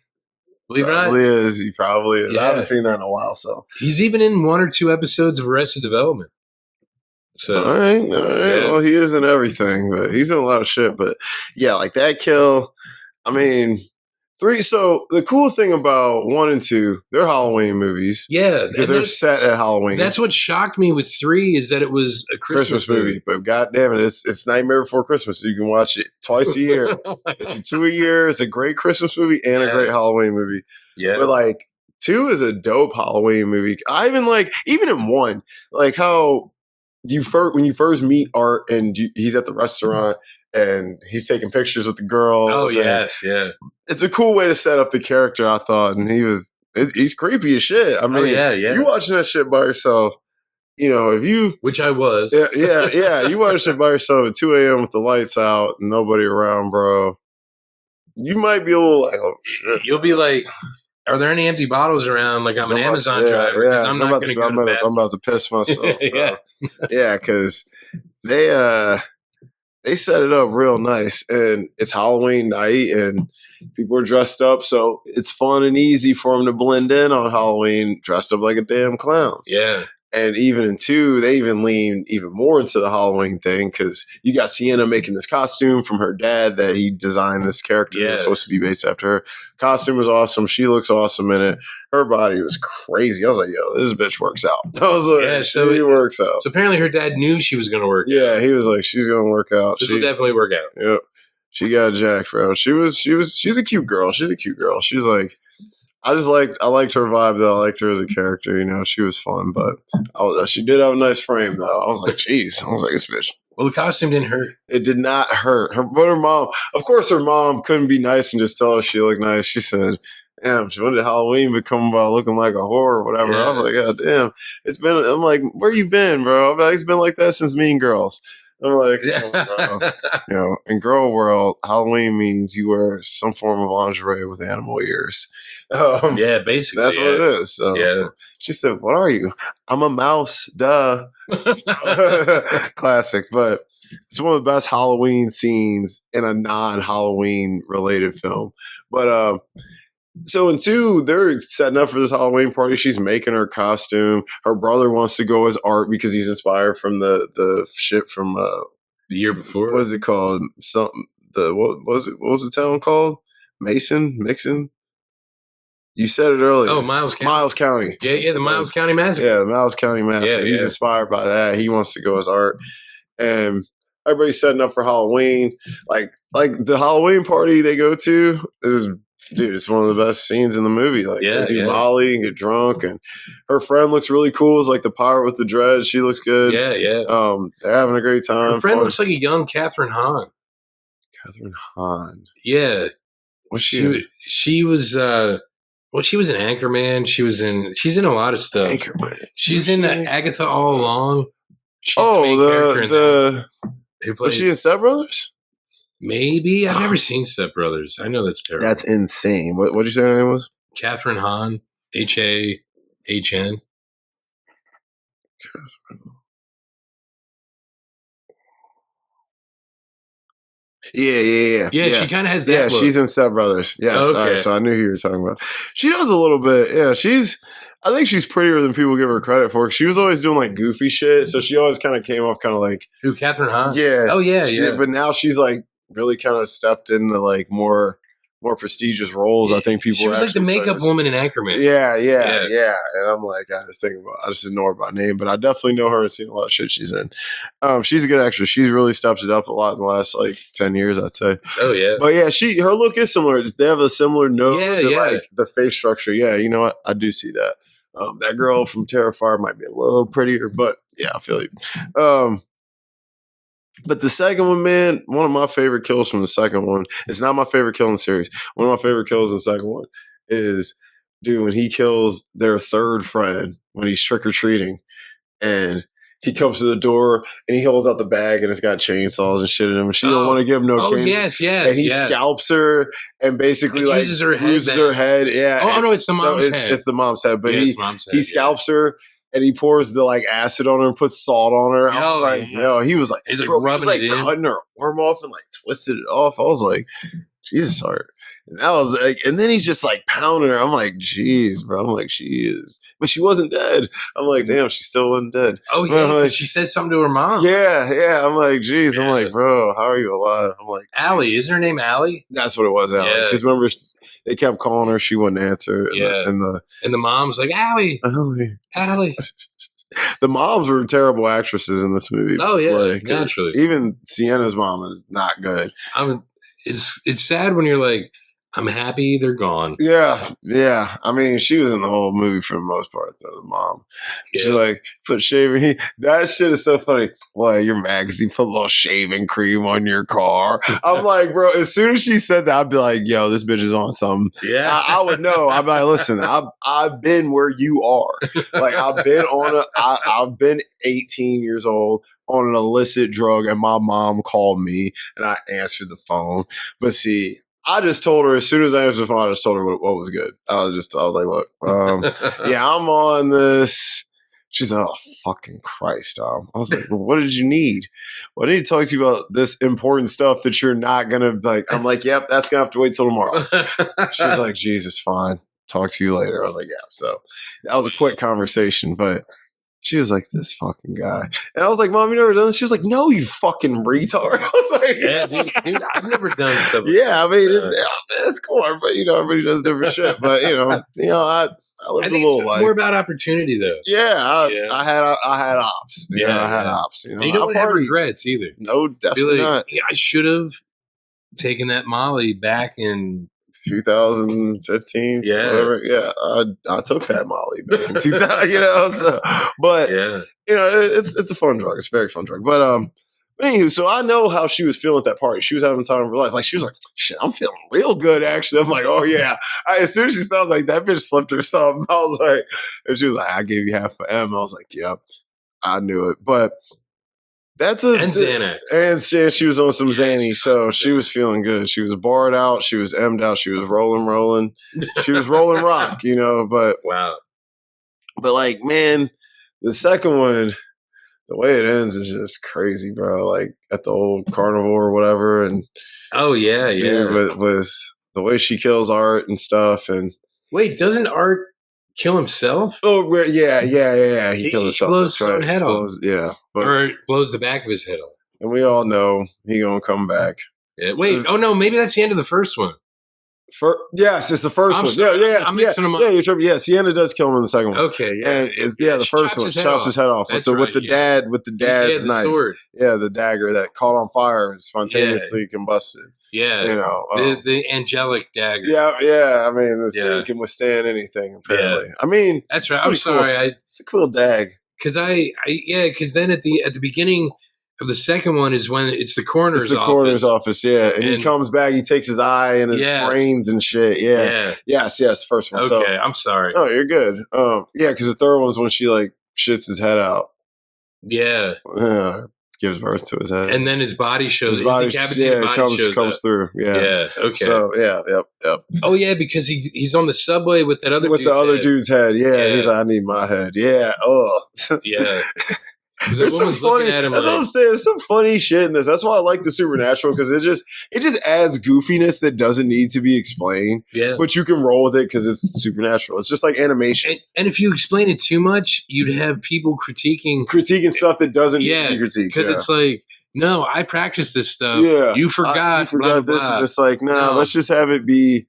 Believe it or not. He probably is. Yeah. I haven't seen that in a while, so. He's even in 1 or 2 episodes of Arrested Development. So all right. Yeah. Well, he is in everything, but he's in a lot of shit. But yeah, like that kill. I mean, 3. So the cool thing about 1 and 2, they're Halloween movies. Yeah, because they're set at Halloween. That's what shocked me with 3 is that it was a Christmas movie. But goddamn it, it's Nightmare Before Christmas. So you can watch it twice a year. It's 2 a year. It's a great Christmas movie and a great Halloween movie. Yeah, but like 2 is a dope Halloween movie. I even in 1, like how when you first meet Art and he's at the restaurant and he's taking pictures with the girl. Oh yes, yeah. It's a cool way to set up the character, I thought, and he's creepy as shit. I mean, you watching that shit by yourself, if you, which I was, yeah, you watch it by yourself at 2 a.m. with the lights out and nobody around, bro. You might be a little like, oh shit. You'll be like, are there any empty bottles around? Like I'm an Amazon driver because I'm not going to go to the bathroom. I'm about to piss myself. Yeah, because they set it up real nice, and it's Halloween night, and people are dressed up, so it's fun and easy for them to blend in on Halloween, dressed up like a damn clown. Yeah. And even in 2, they even lean even more into the Halloween thing because you got Sienna making this costume from her dad that he designed this character that's supposed to be based after her. Costume was awesome. She looks awesome in it. Her body was crazy. I was like, yo, this bitch works out. I was like, she works out. So apparently her dad knew she was going to work out. Yeah, he was like, she's going to work out. This will definitely work out. Yep. She got jacked, bro. She's a cute girl. She's a cute girl. She's like, I liked her vibe though. I liked her as a character. You know, she was fun, but she did have a nice frame though. I was like, jeez. I was like, this bitch. Well, the costume didn't hurt. It did not hurt her, but her mom. Of course, her mom couldn't be nice and just tell her she looked nice. She said, "Damn, when did Halloween become about looking like a whore or whatever?" Yeah. I was like, "God damn, it's been." I'm like, "Where you been, bro?" I'm like, it's been like that since Mean Girls. I'm like, oh, bro. You know, in girl world, Halloween means you wear some form of lingerie with animal ears. Yeah, basically. That's what it is. So Yeah. she said, "What are you?" I'm a mouse. Duh. Classic, but it's one of the best Halloween scenes in a non-Halloween related film. But so in 2, they're setting up for this Halloween party. She's making her costume. Her brother wants to go as art because he's inspired from the shit from the year before. What is it called? Something what was it? What was the town called? Mixon. You said it earlier. Oh, Miles County. Miles County. Yeah, the Miles County Massacre. Yeah, the Miles County Massacre. Yeah, He's inspired by that. He wants to go as art. And everybody's setting up for Halloween. Like the Halloween party they go to is, dude, it's one of the best scenes in the movie. Like they do Molly and get drunk, and her friend looks really cool. It's like the pirate with the dreads. She looks good. Yeah. They're having a great time. Her friend looks like a young Catherine Hahn. Catherine Hahn. Yeah. What's she? She was well, she was in Anchorman. She's in a lot of stuff. Anchorman. She's in Agatha All Along. She's was she in Step Brothers? Maybe. I've never seen Step Brothers. I know that's terrible. That's insane. What did you say her name was? Catherine Hahn. Hahn. Yeah. She kind of has that look. She's in Step Brothers. Yes. Okay. So I knew who you were talking about. She does a little bit. Yeah, I think she's prettier than people give her credit for. She was always doing like goofy shit, so she always kind of came off kind of like who, Catherine Hahn? Yeah. Oh yeah. But now she's like really kind of stepped into like more prestigious roles. I think people. She was like the makeup woman in Anchorman. Yeah. And I'm like, I had to think about. I just didn't know her by name, but I definitely know her and seen a lot of shit she's in. She's a good actress. She's really stepped it up a lot in the last like 10 years, I'd say. Oh yeah. But yeah, her look is similar. They have a similar nose and like the face structure. Yeah, you know what? I do see that. That girl from Terrifier might be a little prettier, but yeah, I feel you. But the second one, man, one of my favorite kills from the second one, it's not my favorite kill in the series. One of my favorite kills in the second one is, dude, when he kills their third friend when he's trick-or-treating, and he comes to the door and he holds out the bag and it's got chainsaws and shit in him. And she don't want to give him no candy. Yes. And he scalps her and basically like uses her head. Yeah. Oh, no, it's the mom's head. It's the mom's head. But he scalps her and he pours the like acid on her and puts salt on her. I was like, he was like, he's like, bro, he was like cutting her arm off and like twisted it off. I was like, Jesus, Art. And I was like, and then he's just like pounding her. I'm like, geez, bro. I'm like, she is, but she wasn't dead. I'm like, damn, she still wasn't dead. Oh yeah, like, she said something to her mom. Yeah. I'm like, geez. I'm like, bro, how are you alive? I'm like, Allie. Isn't her name Allie? That's what it was, Allie. Because remember, they kept calling her, she wouldn't answer. And the mom's like, Allie. The moms were terrible actresses in this movie. Oh yeah, naturally. Even Sienna's mom is not good. It's sad when you're like, I'm happy they're gone. Yeah. I mean, she was in the whole movie for the most part, though, the mom. She's like, put shaving. That shit is so funny. Why, you're mad because he put a little shaving cream on your car. I'm like, bro, as soon as she said that, I'd be like, yo, this bitch is on something. Yeah. I would know. I'd be like, listen, I've been where you are. Like, I've been 18 years old on an illicit drug, and my mom called me, and I answered the phone. But see, I just told her, as soon as I answered the phone, I just told her what was good. I was like, look, I'm on this. She's like, oh, fucking Christ, Tom. I was like, well, what did you need? Well, I need to talk to you about this important stuff that you're not going to, like. I'm like, yep, that's going to have to wait till tomorrow. She was like, Jesus, fine. Talk to you later. I was like, yeah. So that was a quick conversation, but she was like, this fucking guy. And I was like, Mom, you never done this? She was like, no, you fucking retard. I was like, yeah, dude, I've never done stuff. Yeah, I mean, it's cool. Everybody, everybody does different shit. But, I lived a little life. More about opportunity, though. Yeah, I had ops. I had ops. And you don't have regrets either. No, definitely not. Yeah, I should have taken that Molly back in 2015, Yeah. whatever. Yeah, I took that Molly back in 2000. So, but Yeah. it's a fun drug. It's a very fun drug. But anywho, so I know how she was feeling at that party. She was having the time of her life. Like she was like, "Shit, I'm feeling real good." Actually, I'm like, "Oh yeah." As soon as she sounds like that bitch slipped her something, I was like, and she was like, "I gave you half for M." I was like, "Yep, I knew it." But that's And Xanax. and she was on some Xanny, so she was feeling good. She was barred out. She was M'd out. She was rolling. She was rolling rock, But Wow. like, man, the second one, the way it ends is just crazy, bro. Like at the old carnival or whatever, and Oh yeah, dude, with the way she kills Art and stuff, and wait, doesn't Art kill himself? yeah. He kills He himself. blows That's his own right. head off. Yeah, but Or blows the back of his head off. and we all know he gonna come back. Yeah. Wait, oh no, maybe that's the end of the first one. Yes, it's the 1st one. Sorry, Yeah, I'm mixing them up. Yeah, you're tripping. Yeah, Sienna does kill him in the second one. Okay, yeah. And the she first one chops his head off That's with the right, with the dad's the knife. sword. Yeah, the dagger that caught on fire and spontaneously combusted. Yeah, the angelic dagger. Yeah. I mean, the thing can withstand anything. Apparently, I mean, that's right. I'm sorry. Cool. It's a cool dag. Because because then at the beginning of the second one is when it's the coroner's office. It's the coroner's office, yeah. And he comes back, he takes his eye and his brains and shit. Yeah. Yes, first one. Okay, so, I'm sorry. Oh, you're good. Yeah, because the third one's when she like shits his head out. Yeah. Gives birth to his head. And then his body shows his decapitated body comes through. Yeah. Yeah. Okay. So yep. Oh yeah, because he's on the subway with that other dude's head. Yeah. He's like, I need my head. Yeah. Oh. Yeah. There's some funny. That's what I'm saying. There's some funny shit in this. That's why I like the supernatural, because it just adds goofiness that doesn't need to be explained. Yeah, but you can roll with it because it's supernatural. It's just like animation. And if you explain it too much, you'd have people critiquing stuff that doesn't need to be critiqued. Because it's like, no, I practice this stuff. Yeah, you forgot. Blah, blah, this. Blah. It's like, no, let's just have it be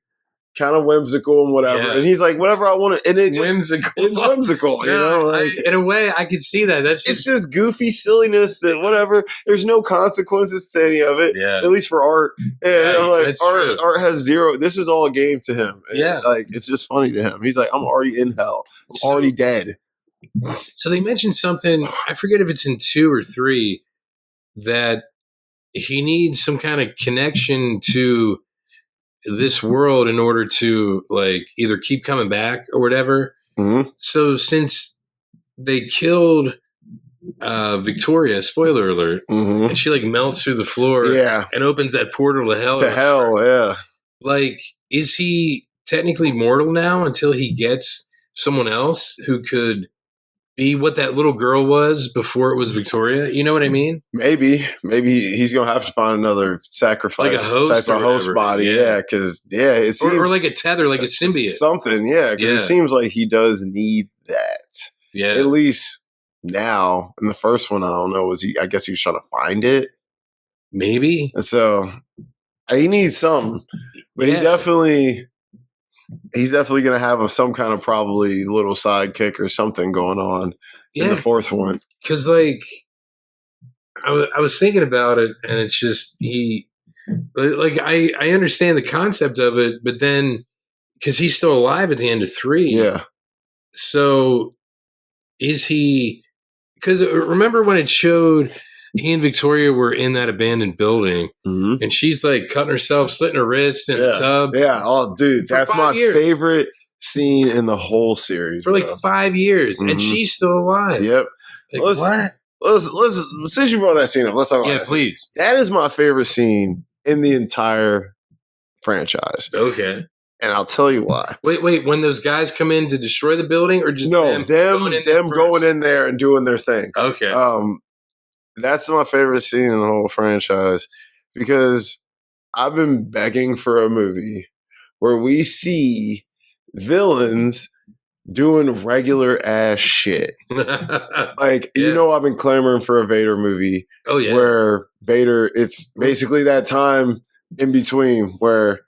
kind of whimsical and whatever. Yeah. And he's like, whatever I want to. And it's whimsical, Like, in a way, I could see that. It's just goofy silliness that whatever. There's no consequences to any of it. Yeah. At least for Art. And I'm like, Art has zero. This is all a game to him. And like, it's just funny to him. He's like, I'm already in hell. I'm already dead. So they mentioned something. I forget if it's in 2 or 3 that he needs some kind of connection to this world in order to like either keep coming back or whatever. Mm-hmm. So since they killed Victoria, spoiler alert, and she like melts through the floor and opens that portal to hell. Yeah. Like, is he technically mortal now until he gets someone else who could be what that little girl was before it was Victoria? You know what I mean? Maybe he's gonna have to find another sacrifice, like a host type of host body. Because it seems, or like a tether, like a symbiote, something. Yeah, because it seems like he does need that. Yeah, at least now. In the first one, I don't know. I guess he was trying to find it. Maybe. And so he needs something, but he's definitely going to have some kind of probably little sidekick or something going on in the fourth one. Because, like, I was thinking about it, and it's just I understand the concept of it, but then because he's still alive at the end of 3, yeah. So is he? Because remember when it showed he and Victoria were in that abandoned building, and she's like cutting herself, slitting her wrist in the tub. Yeah. Oh, dude, that's my favorite scene in the whole series. For like 5 years, and she's still alive. Yep. Like, let's since you brought that scene up, let's talk about that. Please. That is my favorite scene in the entire franchise. Okay. And I'll tell you why. Wait, when those guys come in to destroy the building, or just them going in there and doing their thing. Okay. That's my favorite scene in the whole franchise, because I've been begging for a movie where we see villains doing regular ass shit. Like, I've been clamoring for a Vader movie. Oh yeah. Where Vader, it's basically that time in between where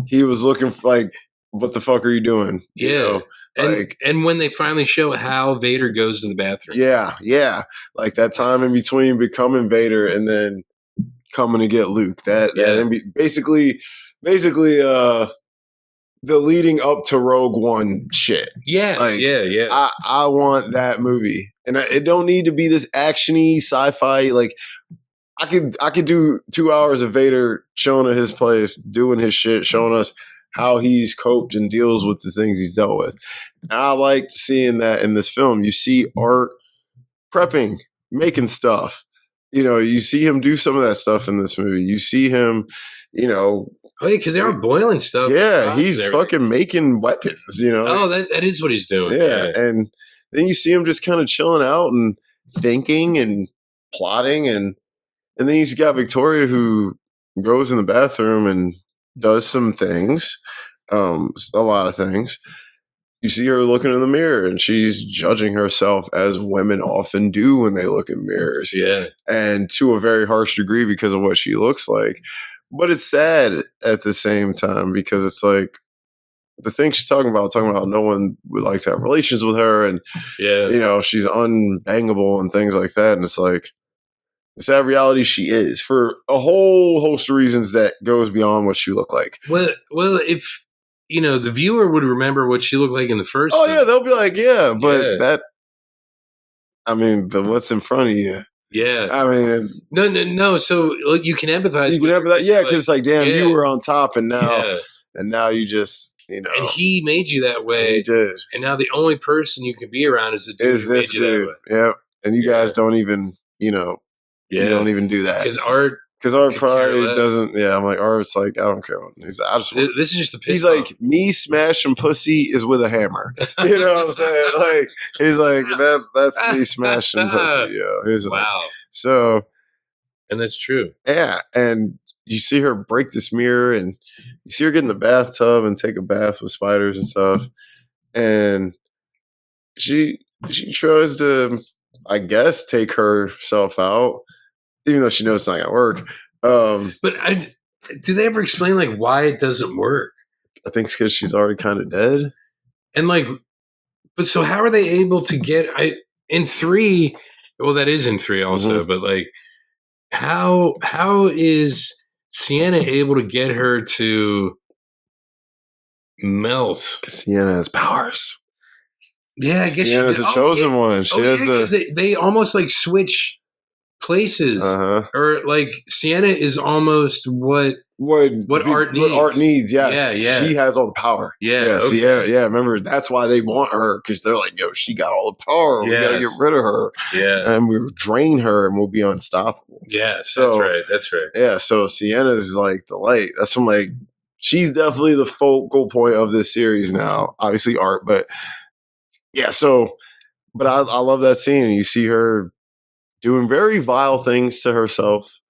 he was looking for, like, what the fuck are you doing? Yeah. And when they finally show how Vader goes to the bathroom. Yeah. Like that time in between becoming Vader and then coming to get Luke. Basically the leading up to Rogue One shit. Yes, Like, yeah. I want that movie, and it don't need to be this actiony sci-fi. Like, I could do 2 hours of Vader chilling at his place, doing his shit, showing us how he's coped and deals with the things he's dealt with. And I liked seeing that in this film. You see Art prepping, making stuff. You know, you see him do some of that stuff in this movie. You see him, you know. Oh, yeah, because they are boiling stuff. Yeah, he's fucking making weapons, you know. Oh, that is what he's doing. Yeah, and then you see him just kind of chilling out and thinking and plotting, and then he's got Victoria who goes in the bathroom and does some things, a lot of things. You see her looking in the mirror and she's judging herself as women often do when they look in mirrors. Yeah. And to a very harsh degree because of what she looks like. But it's sad at the same time because it's like the thing she's talking about no one would like to have relations with her. And, you know, she's unbangable and things like that. And it's like, the sad reality she is for a whole host of reasons that goes beyond what she looked like. Well, if, you know, the viewer would remember what she looked like in the first film. Yeah, they'll be like, but but what's in front of you? Yeah. I mean, it's... No. So you can empathize. You can empathize. Yeah, because like, damn, you were on top and now you just, you know. And he made you that way. He did. And now the only person you can be around is the dude who made you that way. Yeah. And you guys don't even, you know, you don't even do that. Because Art probably doesn't. Yeah, I'm like, Art's like, I don't care. He's like, this is just the piss. He's like, me smashing pussy is with a hammer. You know what I'm saying? Like, he's like, that's me smashing pussy. Yeah. Wow. So, and that's true. Yeah, and you see her break this mirror, and you see her get in the bathtub and take a bath with spiders and stuff, and she tries to, I guess, take herself out. Even though she knows it's not gonna work. But do they ever explain like why it doesn't work? I think it's because she's already kind of dead. And like, but so how are they able to get in 3? Well, that is in 3 also. Mm-hmm. But like, how is Sienna able to get her to melt? Because Sienna has powers. Yeah, I guess Sienna's a chosen one. She has they almost like switch places, or like Sienna is almost what Art needs. What Art needs, yes. Yeah. She has all the power. Yeah. Sienna, remember, that's why they want her, because they're like, yo, she got all the power. We gotta get rid of her. Yeah. And we'll drain her and we'll be unstoppable. Yeah, so, that's right. Yeah, so Sienna's like the light. That's when, like, she's definitely the focal point of this series now. Obviously Art, but yeah, so, but I love that scene. You see her doing very vile things to herself.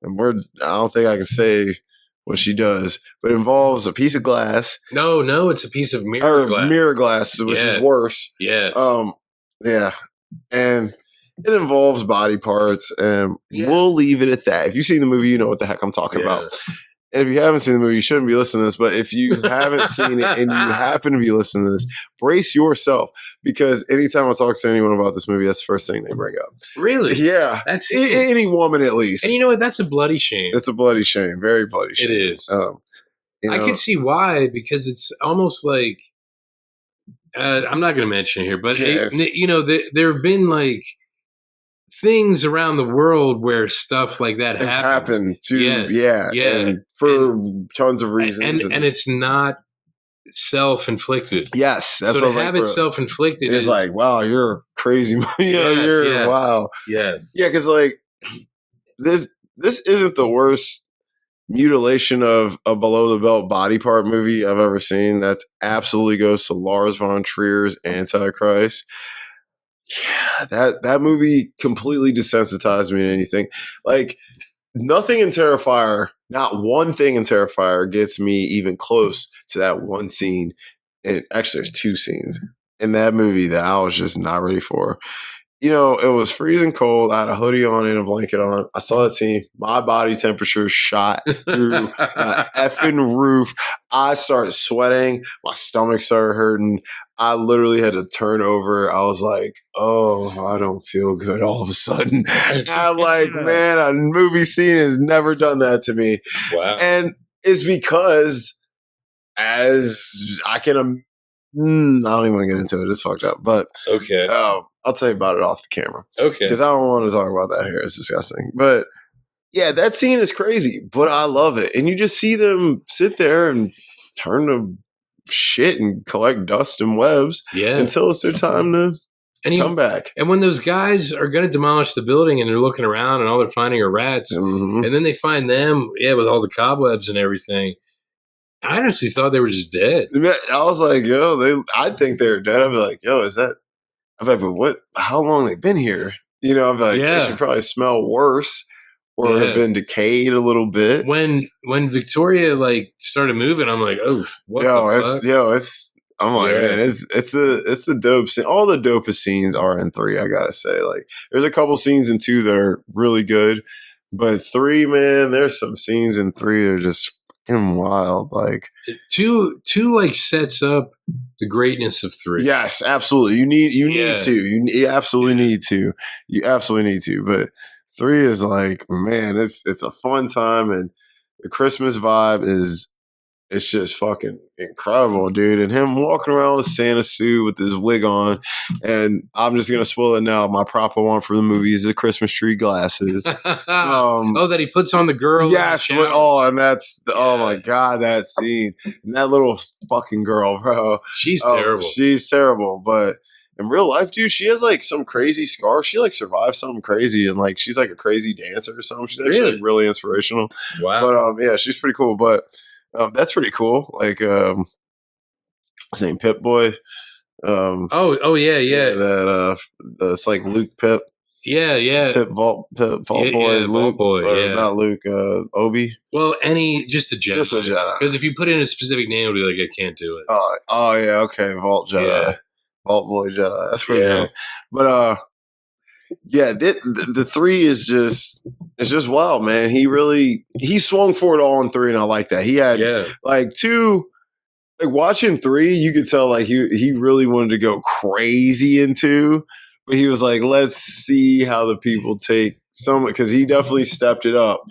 And I don't think I can say what she does, but it involves a piece of glass. No, it's a piece of mirror glass. Mirror glass, which is worse. Yeah. Yeah. And it involves body parts, and we'll leave it at that. If you've seen the movie, you know what the heck I'm talking about. And if you haven't seen the movie, you shouldn't be listening to this. But if you haven't seen it and you happen to be listening to this, brace yourself, because anytime I talk to anyone about this movie, that's the first thing they bring up. Really? Yeah. That's any woman, at least. And you know what? That's a bloody shame. It's a bloody shame. Very bloody shame. It is. You know, I can see why, because it's almost like I'm not going to mention it here, but you know, there have been like things around the world where stuff like that happens. Happened too. And for tons of reasons. And it's not self-inflicted. Yes. That's so to have it self-inflicted is like, wow, you're crazy. Wow. Yes. Yeah, because like this isn't the worst mutilation of a below the belt body part movie I've ever seen. That's absolutely goes to Lars von Trier's Antichrist. Yeah, that movie completely desensitized me to anything. Like, nothing in Terrifier, not one thing in Terrifier gets me even close to that one scene. And actually, there's 2 scenes in that movie that I was just not ready for. You know, it was freezing cold. I had a hoodie on and a blanket on. I saw that scene. My body temperature shot through the effing roof. I started sweating. My stomach started hurting. I literally had to turn over. I was like, oh, I don't feel good all of a sudden. I'm like, man, a movie scene has never done that to me. Wow. And it's because as I can. I don't even want to get into it. It's fucked up. But Okay. I'll tell you about it off the camera Okay. because I don't want to talk about that here. It's disgusting. But yeah, that scene is crazy, but I love it. And you just see them sit there and turn to shit and collect dust and webs Yeah. until it's their time to come back. And when those guys are going to demolish the building and they're looking around and all they're finding are rats, Mhm. and then they find them, with all the cobwebs and everything. I honestly thought they were just dead. I was like, yo, I think they're dead. I'd be like, yo, is that? I'm like, but what? How long they been here? You know, I'm like, they should probably smell worse or have been decayed a little bit. When Victoria like started moving, I'm like, oh, what the fuck? I'm like, man, it's a dope scene. All the dopest scenes are in 3, I gotta say. Like, there's a couple scenes in 2 that are really good, but 3, man, there's some scenes in 3 that are just fucking wild. Like, 2 like sets up the greatness of 3. Yes, absolutely. You need to. You absolutely need to. You absolutely need to. But 3 is like, man, it's a fun time, and the Christmas vibe is. It's just fucking incredible, dude. And him walking around with Santa suit with his wig on. And I'm just gonna spoil it now. My prop I want for the movie is the Christmas tree glasses. That he puts on the girl. Yes, and that's oh my god, that scene. And that little fucking girl, bro. She's terrible. She's terrible, but in real life, dude, she has like some crazy scar. She like survived something crazy, and like she's like a crazy dancer or something. She's actually like, really inspirational. Wow. But yeah, she's pretty cool. But that's pretty cool. Like, his name Pip Boy. Yeah. That it's like Luke Pip. Yeah. Pip Vault Boy. Luke, Vault Boy. Not Luke. Obi. Well, just a Jedi. Because if you put in a specific name, it'll be like I can't do it. Oh yeah. Okay. Vault Jedi. Yeah. Vault Boy Jedi. That's pretty cool. But yeah, the 3 is just it's just wild, man. He swung for it all in 3, and I like that. He had like 2, like watching 3, you could tell like he really wanted to go crazy in 2, but he was like, let's see how the people take some, because he definitely stepped it up.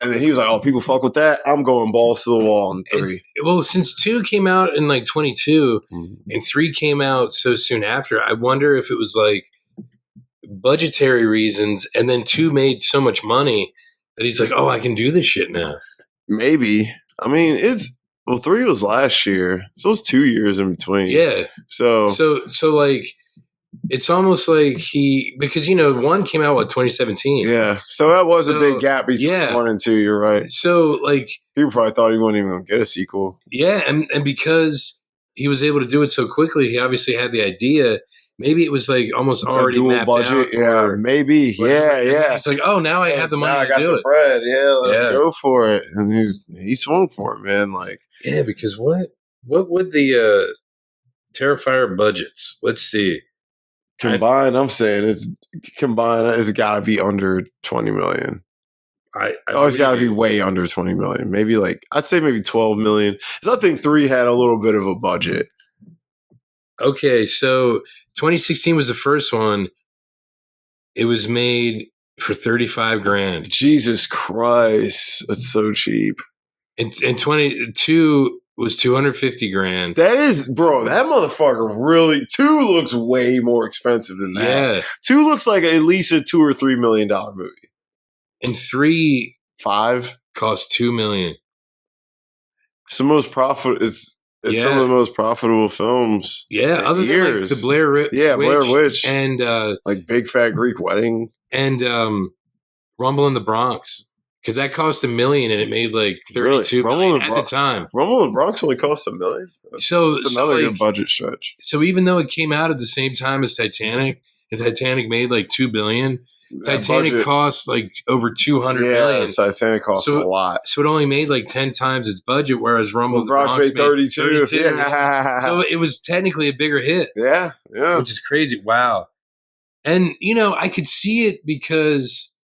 And then he was like, oh, people fuck with that. I'm going balls to the wall in 3. Well, since 2 came out in like 22 and 3 came out so soon after, I wonder if it was like budgetary reasons, and then 2 made so much money that he's like, oh, I can do this shit now. Maybe. I mean, 3 was last year, so it's 2 years in between. Yeah. So like, it's almost like because 1 came out 2017. Yeah. So that was a big gap between 1 and 2. You're right. So like, people probably thought he wouldn't even get a sequel. Yeah, and because he was able to do it so quickly, he obviously had the idea. Maybe it was like almost already mapped budget. out. Maybe. Yeah. It's like, oh, now I have the money to do it. Bread. Yeah, let's go for it. And he swung for it, man. Like, yeah, because what would the Terrifier budgets? Let's see. Combined, I'm saying it's got to be under 20 million. It's got to be way under 20 million. Maybe I'd say maybe 12 million. Because I think 3 had a little bit of a budget. Okay, so 2016 was the first one. It was made for $35,000. Jesus Christ, that's so cheap. And 22 was $250,000. That is, bro. That motherfucker really. 2 looks way more expensive than that. Yeah, 2 looks like at least a $2 or $3 million movie. And 3, 5 cost $2 million. It's the most profit. It's some of the most profitable films. Yeah, other than like the Blair Witch. Blair Witch, and like Big Fat Greek Wedding, and Rumble in the Bronx, because that cost $1 million and it made like 32 million at the time. Rumble in the Bronx only cost $1 million. So it's another good budget stretch. So even though it came out at the same time as Titanic, and Titanic made like $2 billion. Titanic cost like over $200 million. Titanic cost a lot. So it only made like 10 times its budget, whereas Rumble in the Bronx made 32. Yeah. So it was technically a bigger hit. Yeah. Which is crazy. Wow. And, I could see it because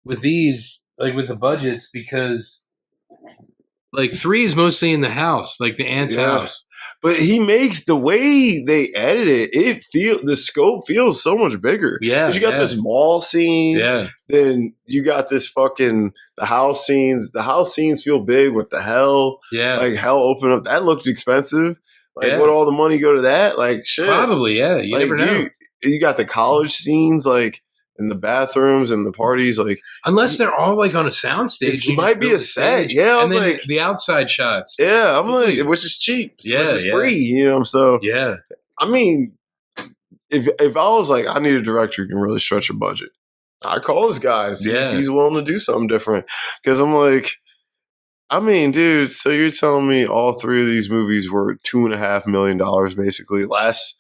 with these, like with the budgets, because like 3 is mostly in the house, like the aunt's house. But he makes the way they edit it, the scope feels so much bigger. Yeah, 'Cause you got this mall scene, yeah, then you got this fucking the house scenes. The house scenes feel big with the hell. yeah, Like hell open up. That looked expensive. Like yeah. would all the money go to that? Like shit. Probably, yeah. You Like never know. you got the college scenes like in the bathrooms and the parties. Like Unless they're all like on a soundstage. it might be a set. Yeah, I and was then like, the outside shots. yeah, I'm like, Fully. which is cheap, Yeah, which is yeah. free. You know, so Yeah, I mean, if I was like, I need a director who can really stretch a budget, I call this guy and see Yeah. if he's willing to do something different. Because I'm like, I mean, dude, so you're telling me all three of these movies were $2.5 million basically less?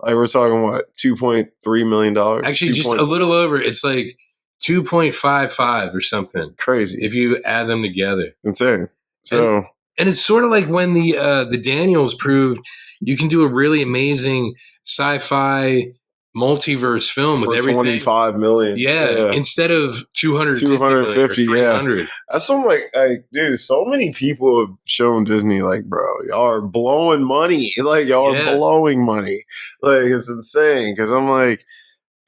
Like we're talking what, $2.3 million? actually, just a little over. It's like 2.55 or something crazy, if you add them together. insane. So And it's sort of like when the Daniels proved you can do a really amazing sci-fi multiverse film for with everything. 25 million, Yeah, instead of 250 yeah. That's what I'm like, dude, so many people have shown Disney, like, bro, y'all are blowing money. Like, y'all are blowing money. Like, it's insane. Because I'm like,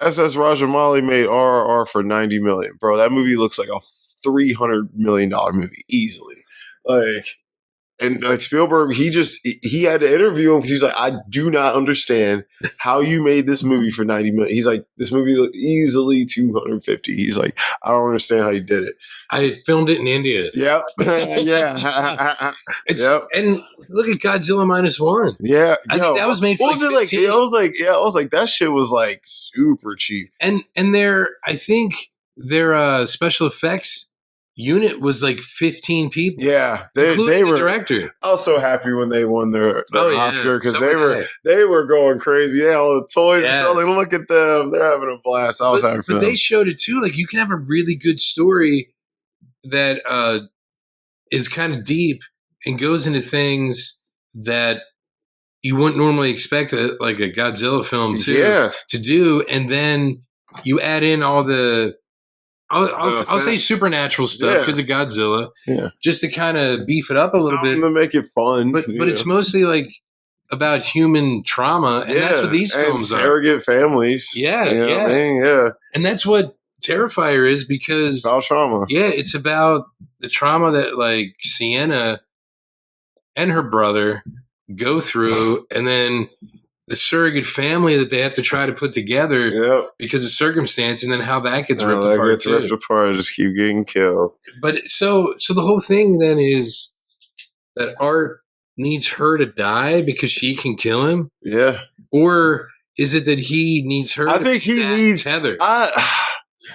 SS Rajamali made RRR for 90 million. Bro, that movie looks like a $300 million movie, easily. Like, and like Spielberg, he had to interview him because he's like, I do not understand how you made this movie for 90 million. He's like, this movie looked easily 250. He's like, I don't understand how you did it. I filmed it in India. Yep. Yeah. And look at Godzilla -1. Yeah. I think that was made for what was it like? I was like, that shit was like super cheap. And I think their special effects unit was like 15 people. Yeah, they were the director. I was so happy when they won their Oscar because so they were going crazy. They had all the toys and stuff. Like, look at them, they're having a blast. I was having fun. But they showed it too. Like you can have a really good story that is kind of deep and goes into things that you wouldn't normally expect like a Godzilla film to do, and then you add in all the I'll say supernatural stuff because of Godzilla, just to kind of beef it up a little bit to make it fun. But it's mostly like about human trauma, and that's what these films are. Surrogate families, and that's what Terrifier is because it's about trauma. Yeah, it's about the trauma that like Sienna and her brother go through, and then the surrogate family that they have to try to put together because of circumstance, and then how that gets ripped apart. Gets ripped apart, just keep getting killed. But so the whole thing then is that Art needs her to die because she can kill him. Yeah. Or is it that he needs her? I think he needs Heather.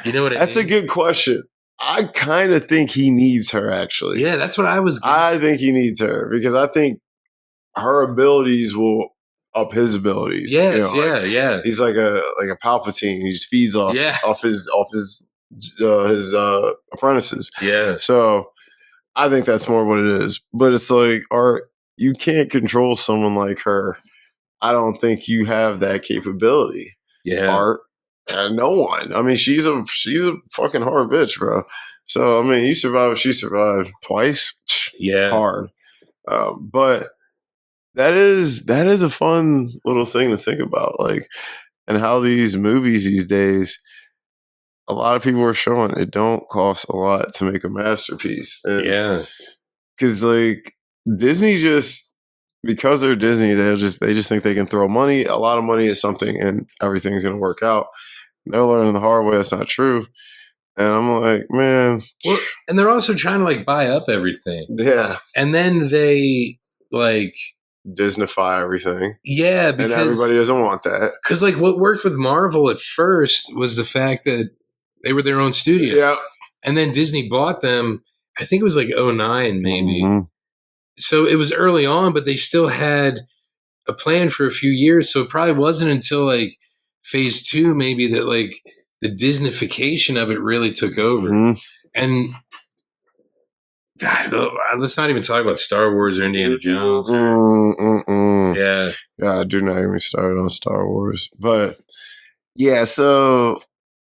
You know what I mean? That's a good question. I kind of think he needs her, actually. Yeah, that's what I was. I think he needs her because I think her abilities will up his abilities. Yes, yeah. He's like a Palpatine. He just feeds off his apprentices. Yeah. So I think that's more what it is. But it's like, Art, you can't control someone like her. I don't think you have that capability. Yeah. Art, and no one. I mean, she's a fucking hard bitch, bro. So I mean, you survived. She survived twice. Yeah. Hard. But that is a fun little thing to think about, like, and how these movies these days, a lot of people are showing it don't cost a lot to make a masterpiece. And because like Disney because they're Disney, they just think they can throw a lot of money at something, and everything's gonna work out. They're learning the hard way that's not true. And I'm like, man. Well, and they're also trying to like buy up everything. Yeah. And then they like Disneyfy everything. Yeah, because and everybody doesn't want that. Because like what worked with Marvel at first was the fact that they were their own studio. Yeah. And then Disney bought them, I think it was like 2009 maybe. Mm-hmm. So it was early on, but they still had a plan for a few years. So it probably wasn't until like phase 2 maybe that like the Disneyfication of it really took over. Mm-hmm. And God, let's not even talk about Star Wars or Indiana Jones. Yeah. Yeah, do not even start on Star Wars. But yeah, so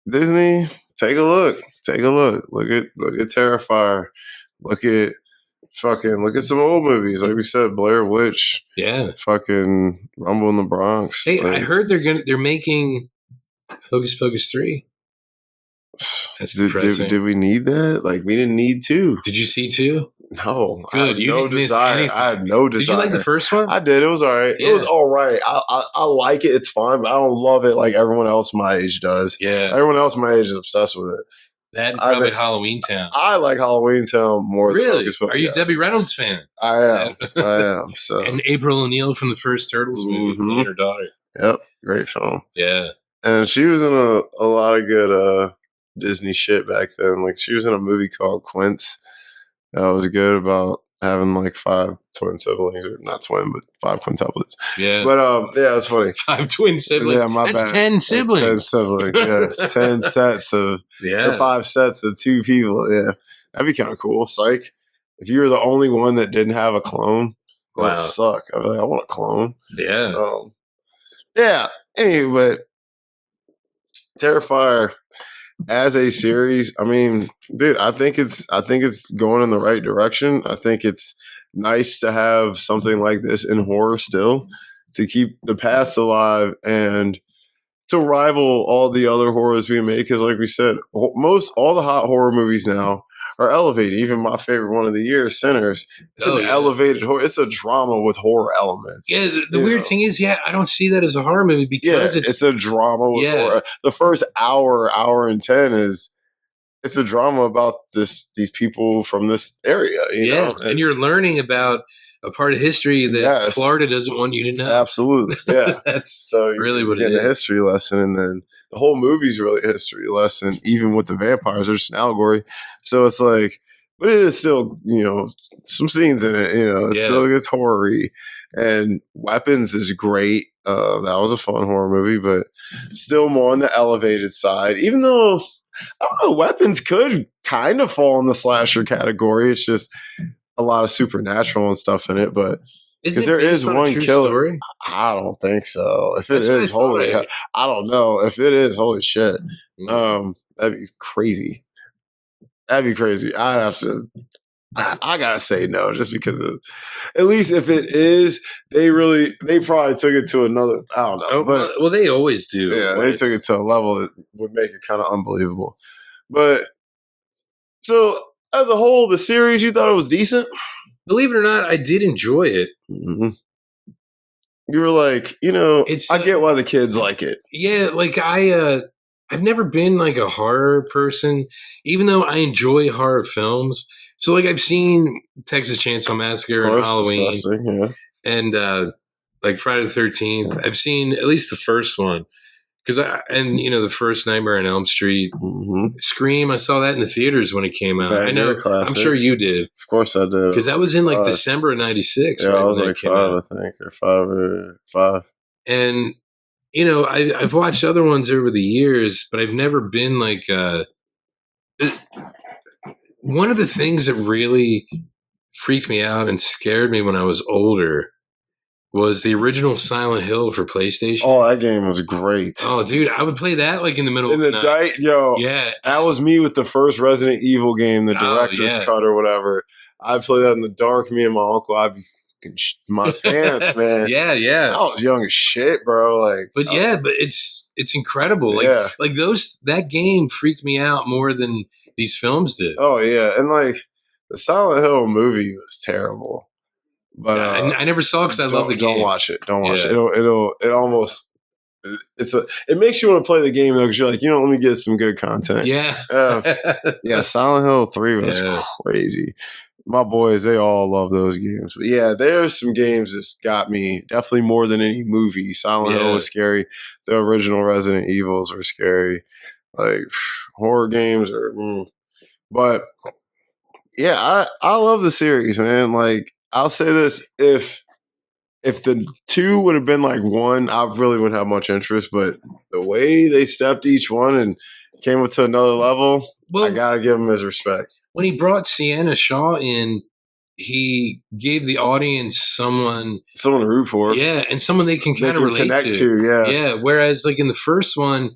Disney, take a look. Look at Terrifier. Look at fucking look at some old movies, like we said, Blair Witch, Yeah. fucking Rumble in the Bronx. Hey, like, I heard they're making Hocus Pocus 3. That's depressing. did we need that? Like, we didn't need to. Did you see 2? No, I Good. had You no didn't miss desire. anything. I had no Did desire. you like the first one? I did. It was all right. Yeah. It was all right. I like it. It's fine, but I don't love it like everyone else my age does. Yeah. Everyone else my age is obsessed with it. That and probably Halloween Town. I like Halloween Town more than Really? Hocus Pocus. Are you a Debbie Reynolds fan? I am. I am. So. And April O'Neil from the first Turtles movie playing her daughter. Yep. Great film. Yeah. And she was in a lot of good Disney shit back then. Like, she was in a movie called Quince that was good about having like 5 twin siblings, or not twin, but 5 quintuplets. Yeah. But yeah, it's funny. 5 twin siblings. Yeah, my That's bad. 10 siblings. That's 10 siblings. Yes, 10 sets of or 5 sets of 2 people. Yeah, that'd be kind of cool. Psych. If you were the only one that didn't have a clone, wow, that'd suck. I'd be like, I want a clone. Yeah. Yeah. Anyway, but Terrifier as a series, I mean, dude, I think it's going in the right direction. I think it's nice to have something like this in horror still, to keep the past alive and to rival all the other horrors being made. Because, like we said, all the hot horror movies now are elevated. Even my favorite one of the year, Sinners. It's an elevated horror. It's a drama with horror elements. Yeah, the weird thing is, I don't see that as a horror movie because it's a drama with horror. The first hour and 10 it's a drama about these people from this area. You know? And you're learning about a part of history that Florida doesn't want you to know. Absolutely, yeah. That's so really what it is. A history lesson, and then the whole movie's really a history lesson. Even with the vampires, there's an allegory. So it's like, but it is still, some scenes in it. It still gets horror-y. And Weapons is great. That was a fun horror movie, but still more on the elevated side. Even though, I don't know, Weapons could kind of fall in the slasher category. It's just a lot of supernatural and stuff in it, but because there is one killer. Story? I don't think so. If it is, holy, I don't know. If it is, holy shit, that'd be crazy. That'd be crazy. I'd have to. I gotta say no, just because of. At least if it is, they probably took it to another. I don't know, but they always do. Yeah, they took it to a level that would make it kind of unbelievable. But so as a whole, the series, you thought it was decent? Believe it or not, I did enjoy it. Mm-hmm. You were like, I get why the kids like it. Yeah, like I've never been like a horror person, even though I enjoy horror films. So like I've seen Texas Chainsaw Massacre and Halloween, and like Friday the 13th. I've seen at least the first one. The first Nightmare on Elm Street, Scream. I saw that in the theaters when it came out. I know. I'm sure you did. Of course, I did. Because that was in like December of '96. Yeah, right, I was like 5, I think, or 5 or 5. And I've watched other ones over the years, but I've never been like. One of the things that really freaked me out and scared me when I was older was the original Silent Hill for PlayStation. Oh, that game was great. Oh, dude, I would play that like in the middle of the night. Yeah, that was me with the first Resident Evil game, the director's cut or whatever. I'd play that in the dark. Me and my uncle, I'd be fucking my pants, man. Yeah. I was young as shit, bro. But it's incredible. Like that game freaked me out more than these films did. Oh yeah, and like the Silent Hill movie was terrible. But I never saw it because I love the game. Don't watch it. Don't watch it. It makes you want to play the game though, because you're like, let me get some good content. Yeah. Yeah. Silent Hill 3 was crazy. My boys, they all love those games. But yeah, there's some games that's got me definitely more than any movie. Silent Hill was scary. The original Resident Evils were scary. Like horror games but yeah, I love the series, man. Like, I'll say this: if the 2 would have been like 1, I really wouldn't have much interest. But the way they stepped each one and came up to another level, I gotta give them his respect. When he brought Sienna Shaw in, he gave the audience someone to root for. Yeah, and someone they can kind of relate to. Yeah. Whereas, like in the first one,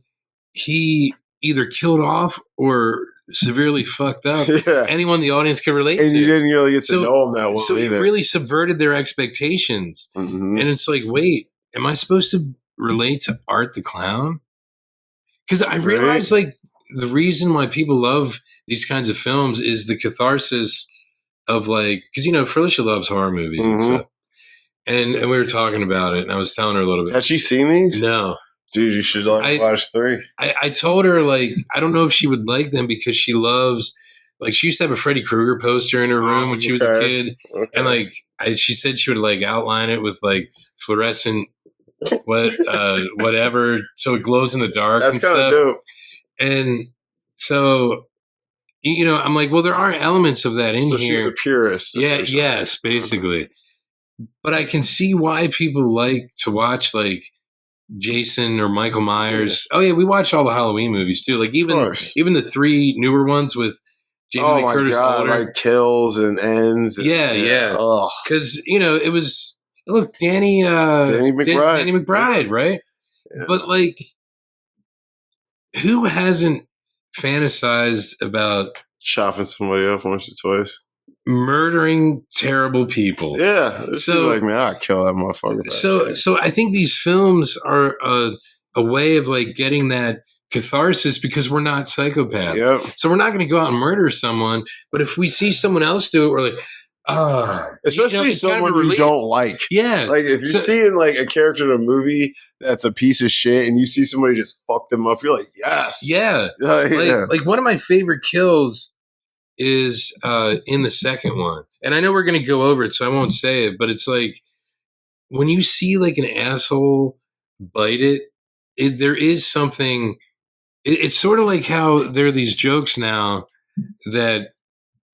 he either killed off or severely fucked up. Yeah. Anyone in the audience could relate And to. you didn't really get to know them that well So either. it really subverted their expectations. Mm-hmm. And it's like, wait, am I supposed to relate to Art the Clown? Because I realized like the reason why people love these kinds of films is the catharsis of like, because Felicia loves horror movies and stuff. And we were talking about it, and I was telling her a little bit. Has she seen these? No. Dude, you should watch 3. I told her, like, I don't know if she would like them because she loves, like, she used to have a Freddy Krueger poster in her room when she was a kid. Okay. And, like, she said she would, like, outline it with, like, fluorescent whatever, so it glows in the dark. That's kind of dope. And so, I'm like, well, there are elements of that in here. So she's a purist. Yes, basically. But I can see why people like to watch like Jason or Michael Myers. Yeah. Oh yeah, we watch all the Halloween movies too. Like even the 3 newer ones with Jamie Lee Curtis older, like Kills and Ends. And, yeah. Because it was Danny McBride, right? Yeah. But like, who hasn't fantasized about chopping somebody up once or twice? Murdering terrible people. Yeah. So like, man, I'd kill that motherfucker. So I think these films are a way of like getting that catharsis because we're not psychopaths. Yep. So we're not going to go out and murder someone. But if we see someone else do it, we're like, especially someone you don't like. Yeah. Like if you're seeing like a character in a movie that's a piece of shit and you see somebody just fuck them up, you're like, yes. Yeah. Like one of my favorite kills is in the second one. And I know we're going to go over it, so I won't say it, but it's like when you see like an asshole bite it, there is something. It's sort of like how there are these jokes now that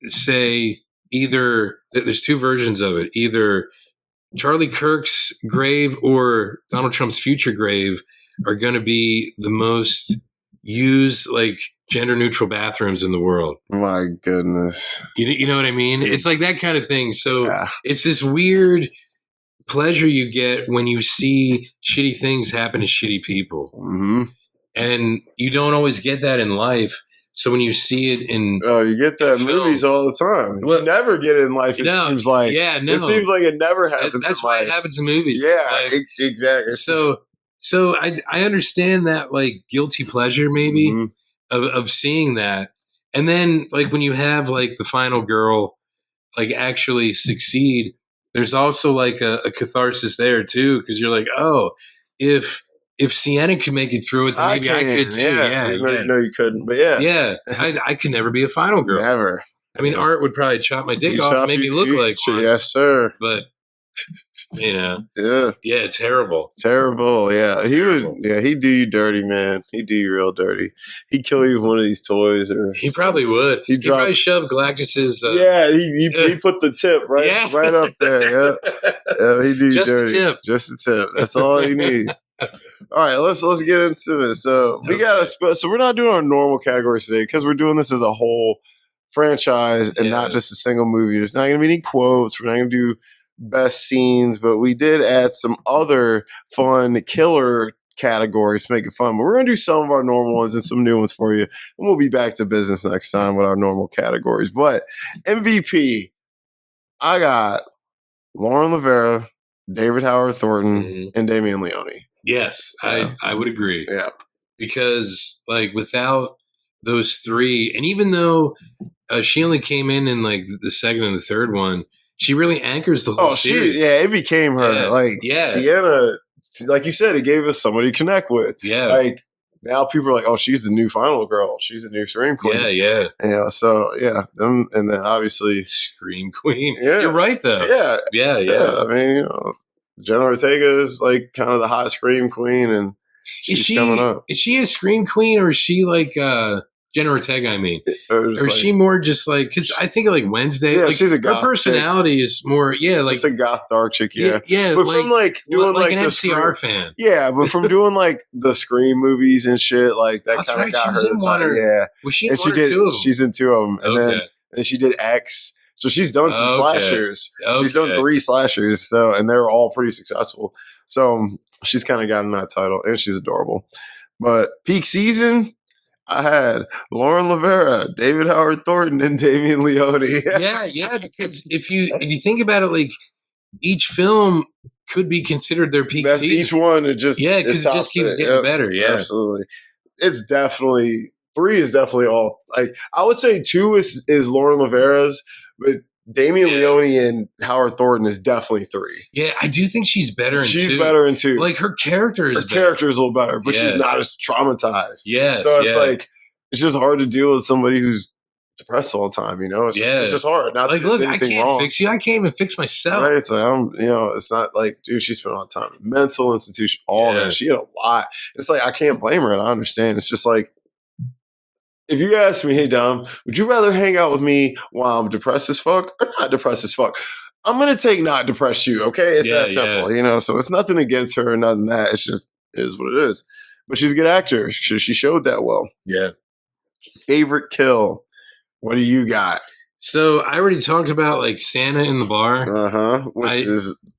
say either there's 2 versions of it, either Charlie Kirk's grave or Donald Trump's future grave are going to be the most used like gender neutral bathrooms in the world. My goodness. You know what I mean? It's like that kind of thing. So It's this weird pleasure you get when you see shitty things happen to shitty people. Mm-hmm. And you don't always get that in life. So when you see it in you get that in movies all the time. You never get it in life, seems like. Yeah, no. It seems like it never happens. That's why it happens in movies. Yeah, exactly. So I understand that like guilty pleasure maybe of seeing that. And then like when you have like the final girl like actually succeed, there's also like a catharsis there too, because you're like, oh, if Sienna could make it through it, then maybe I could too. Yeah. No, you couldn't. But yeah. Yeah. I could never be a final girl. Never. I mean, Art would probably chop my dick off and make me look like one. Yes, sir. But Yeah. Yeah, terrible. Terrible. Yeah. He'd do you dirty, man. He'd do you real dirty. He'd kill you with one of these toys or he probably would. He'd probably shove Galactus's he put the tip right up there. Yeah. He'd do you just dirty. The tip. Just the tip. That's all you need. All right, let's get into it. So we got so we're not doing our normal categories today because we're doing this as a whole franchise and not just a single movie. There's not going to be any quotes. We're not going to do best scenes, but we did add some other fun killer categories to make it fun. But we're going to do some of our normal ones and some new ones for you, and we'll be back to business next time with our normal categories. But MVP, I got Lauren Lavera, David Howard Thornton, and Damian Leone. Yes, I would agree. Yeah. Because, like, without those 3, and even though she only came in like the second and the third one, she really anchors the whole series. It became her. Sienna, like you said, it gave us somebody to connect with. Yeah. Like, now people are like, oh, she's the new final girl. She's the new Scream Queen. Yeah. Them, and then obviously Scream Queen. Yeah. You're right, though. Yeah. I mean, Jenna Ortega is like kind of the hot Scream Queen, and she's coming up. Is she a Scream Queen, or is she like Jenna Ortega? I mean, or is she more just like? Because I think like Wednesday, yeah, like, she's a goth her personality is more, like just a goth dark chick, yeah. But from like doing like an the MCR fan, but from doing like the Scream movies and shit, like that kind of got her. Was she in one or 2 of them? She's in 2 of them, and then she did X. So she's done some slashers. Okay. She's done 3 slashers, and they're all pretty successful. So she's kind of gotten that title, and she's adorable. But peak season, I had Lauren Lavera, David Howard Thornton, and Damian Leone. Yeah, because if you think about it, like each film could be considered their peak That's each season. one. It Because it just tops keeps it. getting Yep, better. Yeah, absolutely. It's definitely three is definitely all. Like I would say two is Lauren Lavera's, but Damian Yeah. Leone and Howard Thornton is definitely three. Yeah, I do think she's better in She's two. better in two. Like her character is Her better. character is a little better, but she's Yeah. not as traumatized. Yes, So it's yeah. like it's just hard to deal with somebody who's depressed all the time. You know, it's just hard. Not Like, that there's look, I anything can't wrong. fix you. I can't even fix myself. Right? It's like it's not like, dude, she spent a lot of time in mental institution, all Yeah. that. She had a lot. It's like I can't blame her, and I understand. It's just like if you ask me, hey Dom, would you rather hang out with me while I'm depressed as fuck or not depressed as fuck? I'm gonna take not depressed you, okay? It's that simple, you know. So it's nothing against her or nothing that. It's just it is what it is. But she's a good actor. She showed that well. Yeah. Favorite kill. What do you got? So I already talked about like Santa in the bar.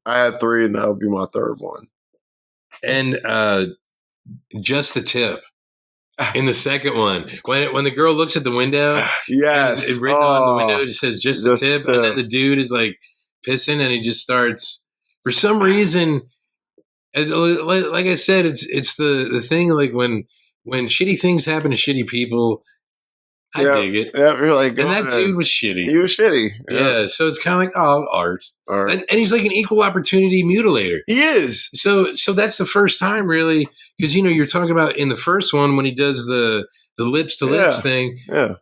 I had three, and that'll be my third one. And just the tip. In the second one, when the girl looks at the window, yes, it's written on the window, it says just the tip, the and then the dude is like pissing, and he just starts for some reason. Like I said, it's the thing. Like when shitty things happen to shitty people, I dig it. Yeah, you're like, and that dude was shitty. He was shitty. Yeah, so it's kind of like art. And he's like an equal opportunity mutilator. He is. So that's the first time really, because you're talking about in the first one when he does the lips to lips thing. Yeah.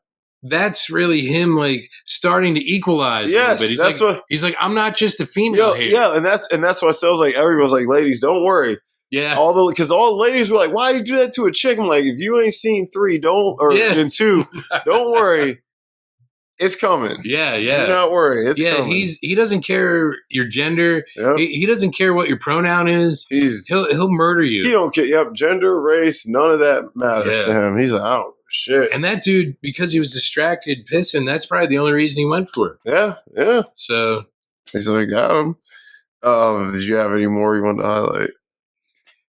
That's really him like starting to equalize a little bit. He's like, I'm not just a female here. Yeah, and that's what sounds like. Everyone's like, ladies, don't worry. Yeah. Because all the ladies were like, why did you do that to a chick? I'm like, if you ain't seen three, in two, don't worry. It's coming. Yeah. Do not worry. It's coming. He doesn't care your gender. Yep. He doesn't care what your pronoun is. He'll murder you. He don't care. Yep. Gender, race, none of that matters to him. He's like, I don't give a shit. And that dude, because he was distracted pissing, that's probably the only reason he went for it. Yeah. So he's like, got him. Did you have any more you wanted to highlight?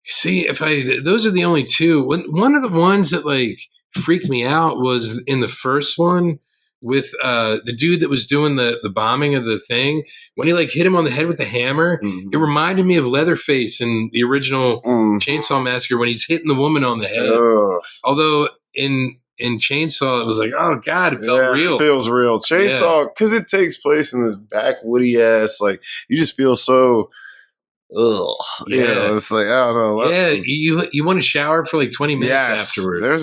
See, those are the only two. One of the ones that like freaked me out was in the first one with the dude that was doing the bombing of the thing. When he like hit him on the head with the hammer, it reminded me of Leatherface in the original Chainsaw Massacre when he's hitting the woman on the head. Although in Chainsaw, it was like, oh god, it felt real. It feels real. Chainsaw, because it takes place in this backwoody ass, like you just feel so. Ugh. Yeah, it's like I don't know. Yeah, you want to shower for like 20 minutes afterwards.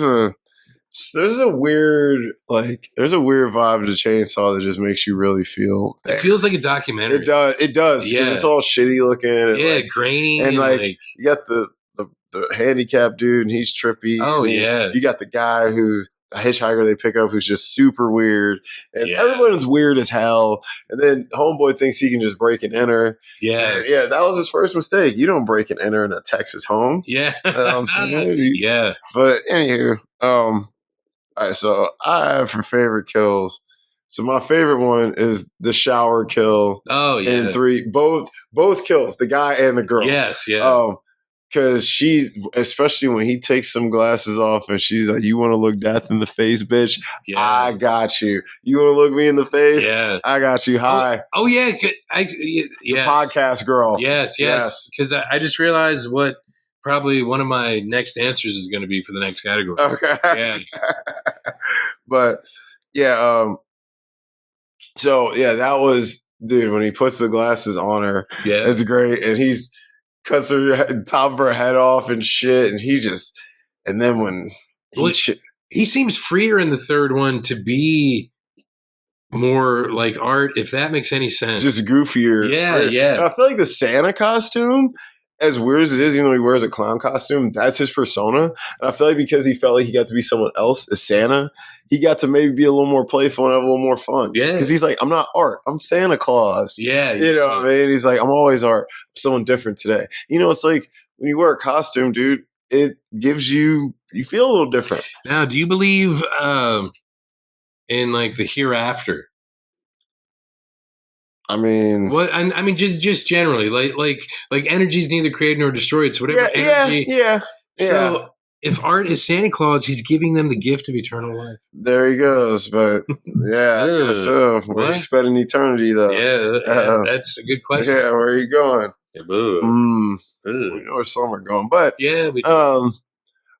There's a weird vibe to Chainsaw that just makes you really feel. It feels like a documentary. It does. Because it's all shitty looking. And grainy. And like you got the handicapped dude, and he's trippy. Oh and you got the guy who. A hitchhiker they pick up who's just super weird, and everyone's weird as hell. And then Homeboy thinks he can just break and enter. Yeah, that was his first mistake. You don't break and enter in a Texas home. Yeah, I'm saying? Yeah. But anywho, all right. So I have for favorite kills. So my favorite one is the shower kill. Oh yeah, in three, both kills, the guy and the girl. Yes, yeah. Because especially when he takes some glasses off and she's like, you want to look death in the face, bitch? Yeah. I got you. You want to look me in the face? Yeah. I got you. Hi. Oh yeah. The podcast girl. Yes. Because I just realized what probably one of my next answers is going to be for the next category. Okay. Yeah. But yeah. So yeah, that was, dude, when he puts the glasses on her. Yeah. It's great. And he's cuts her top of her head off and shit, and then when he seems freer in the third one to be more like art, if that makes any sense. Just goofier. Yeah. And I feel like the Santa costume, as weird as it is, even though he wears a clown costume, that's his persona. And I feel like because he felt like he got to be someone else as Santa, he got to maybe be a little more playful and have a little more fun. Yeah. Because he's like, I'm not art. I'm Santa Claus. Yeah. You know what I mean? He's like, I'm always art. I'm someone different today. It's like when you wear a costume, dude, it gives you feel a little different. Now, do you believe in like the hereafter? I mean, what? I mean, just generally, like energy is neither created nor destroyed. So whatever energy. Yeah. So if Art is Santa Claus, he's giving them the gift of eternal life. There he goes. But yeah, I guess so. Where are you spending eternity though? Yeah, that's a good question. Yeah, where are you going? Yeah, We know where some are going, but we do.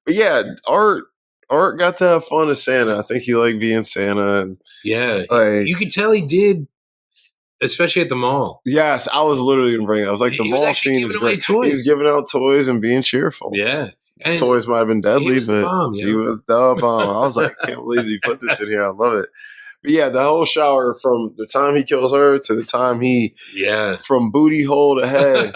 but yeah, Art got to have fun as Santa. I think he liked being Santa. And, you could tell he did, especially at the mall. Yes, I was literally going to bring it. I was like, the mall scene is great. Toys. He was giving out toys and being cheerful. Yeah. And toys might have been deadly, but he was the bomb. I was like, I can't believe he put this in here. I love it. But yeah, the whole shower from the time he kills her to the time he, from booty hole to head,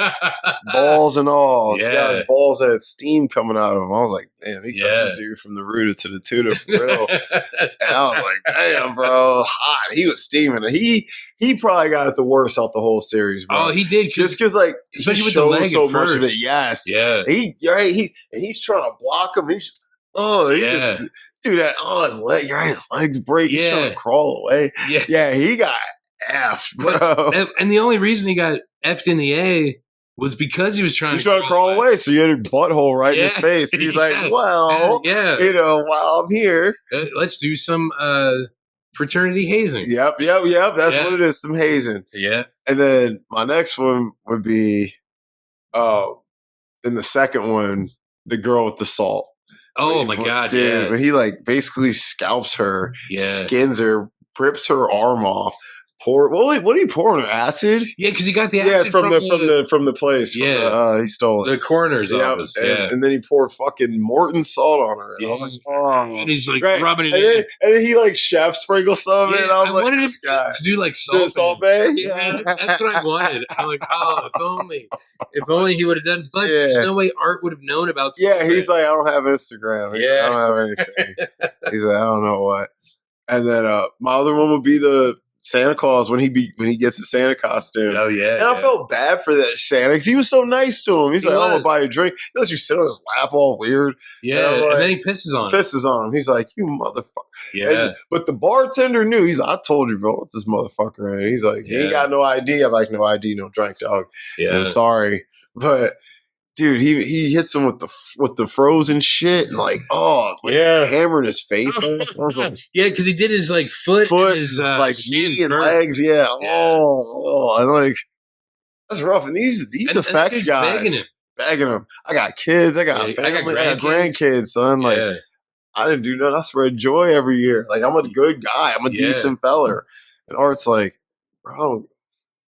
balls and all. Yeah, his balls had steam coming out of him. I was like, damn, he cut this dude from the rooter to the tutor for real. And I was like, damn, bro, hot. He was steaming. He probably got it the worst out the whole series, bro. Oh, he did. Just because, like, especially with the leg so much of it. Yes. Yeah. He's trying to block him. He's just, just do that. Oh, his leg, his legs break. He's trying to crawl away. Yeah, he got effed, bro. And the only reason he got effed in the A was because he was trying to crawl away. So you had a butthole right in his face. And he's like, well, while I'm here, let's do some fraternity hazing. Yep. That's what it is. Some hazing. Yeah. And then my next one would be, in the second one, the girl with the salt. Oh my God, dude! But he like basically scalps her, skins her, rips her arm off. What did he pour on her? Acid? Yeah, because he got the acid from the place. He stole it. The coroner's office. And then he poured fucking Morton salt on her. And I was like, oh. And he's like rubbing it in. And then he like chef sprinkled some of it. And I was like, wanted him to do like salt bay. Yeah, that's what I wanted. I'm like, if only he would have done. But there's no way Art would have known about. Yeah, he's like, I don't have Instagram. He's like, I don't have anything. He's like, I don't know what. And then my other one would be the Santa Claus when he gets the Santa costume. Oh yeah, and I felt bad for that Santa because he was so nice to him. He's like, "I'm gonna buy you a drink." He lets you sit on his lap all weird. Yeah, and then he pisses on him. He's like, "You motherfucker." Yeah, but the bartender knew. He's like, "I told you, bro, what this motherfucker." And he's like, "He ain't got no ID." I'm like, "No ID, no drink, dog." Yeah, I'm sorry, but. Dude, he hits him with the frozen shit and hammering his face. Because he did his like foot and his like knee and legs. Yeah. Oh, and like that's rough. And these effects guys begging him. I got kids. I got family. I got grandkids, son. Like I didn't do nothing. I spread joy every year. Like I'm a good guy. I'm a decent feller. And Art's like, bro.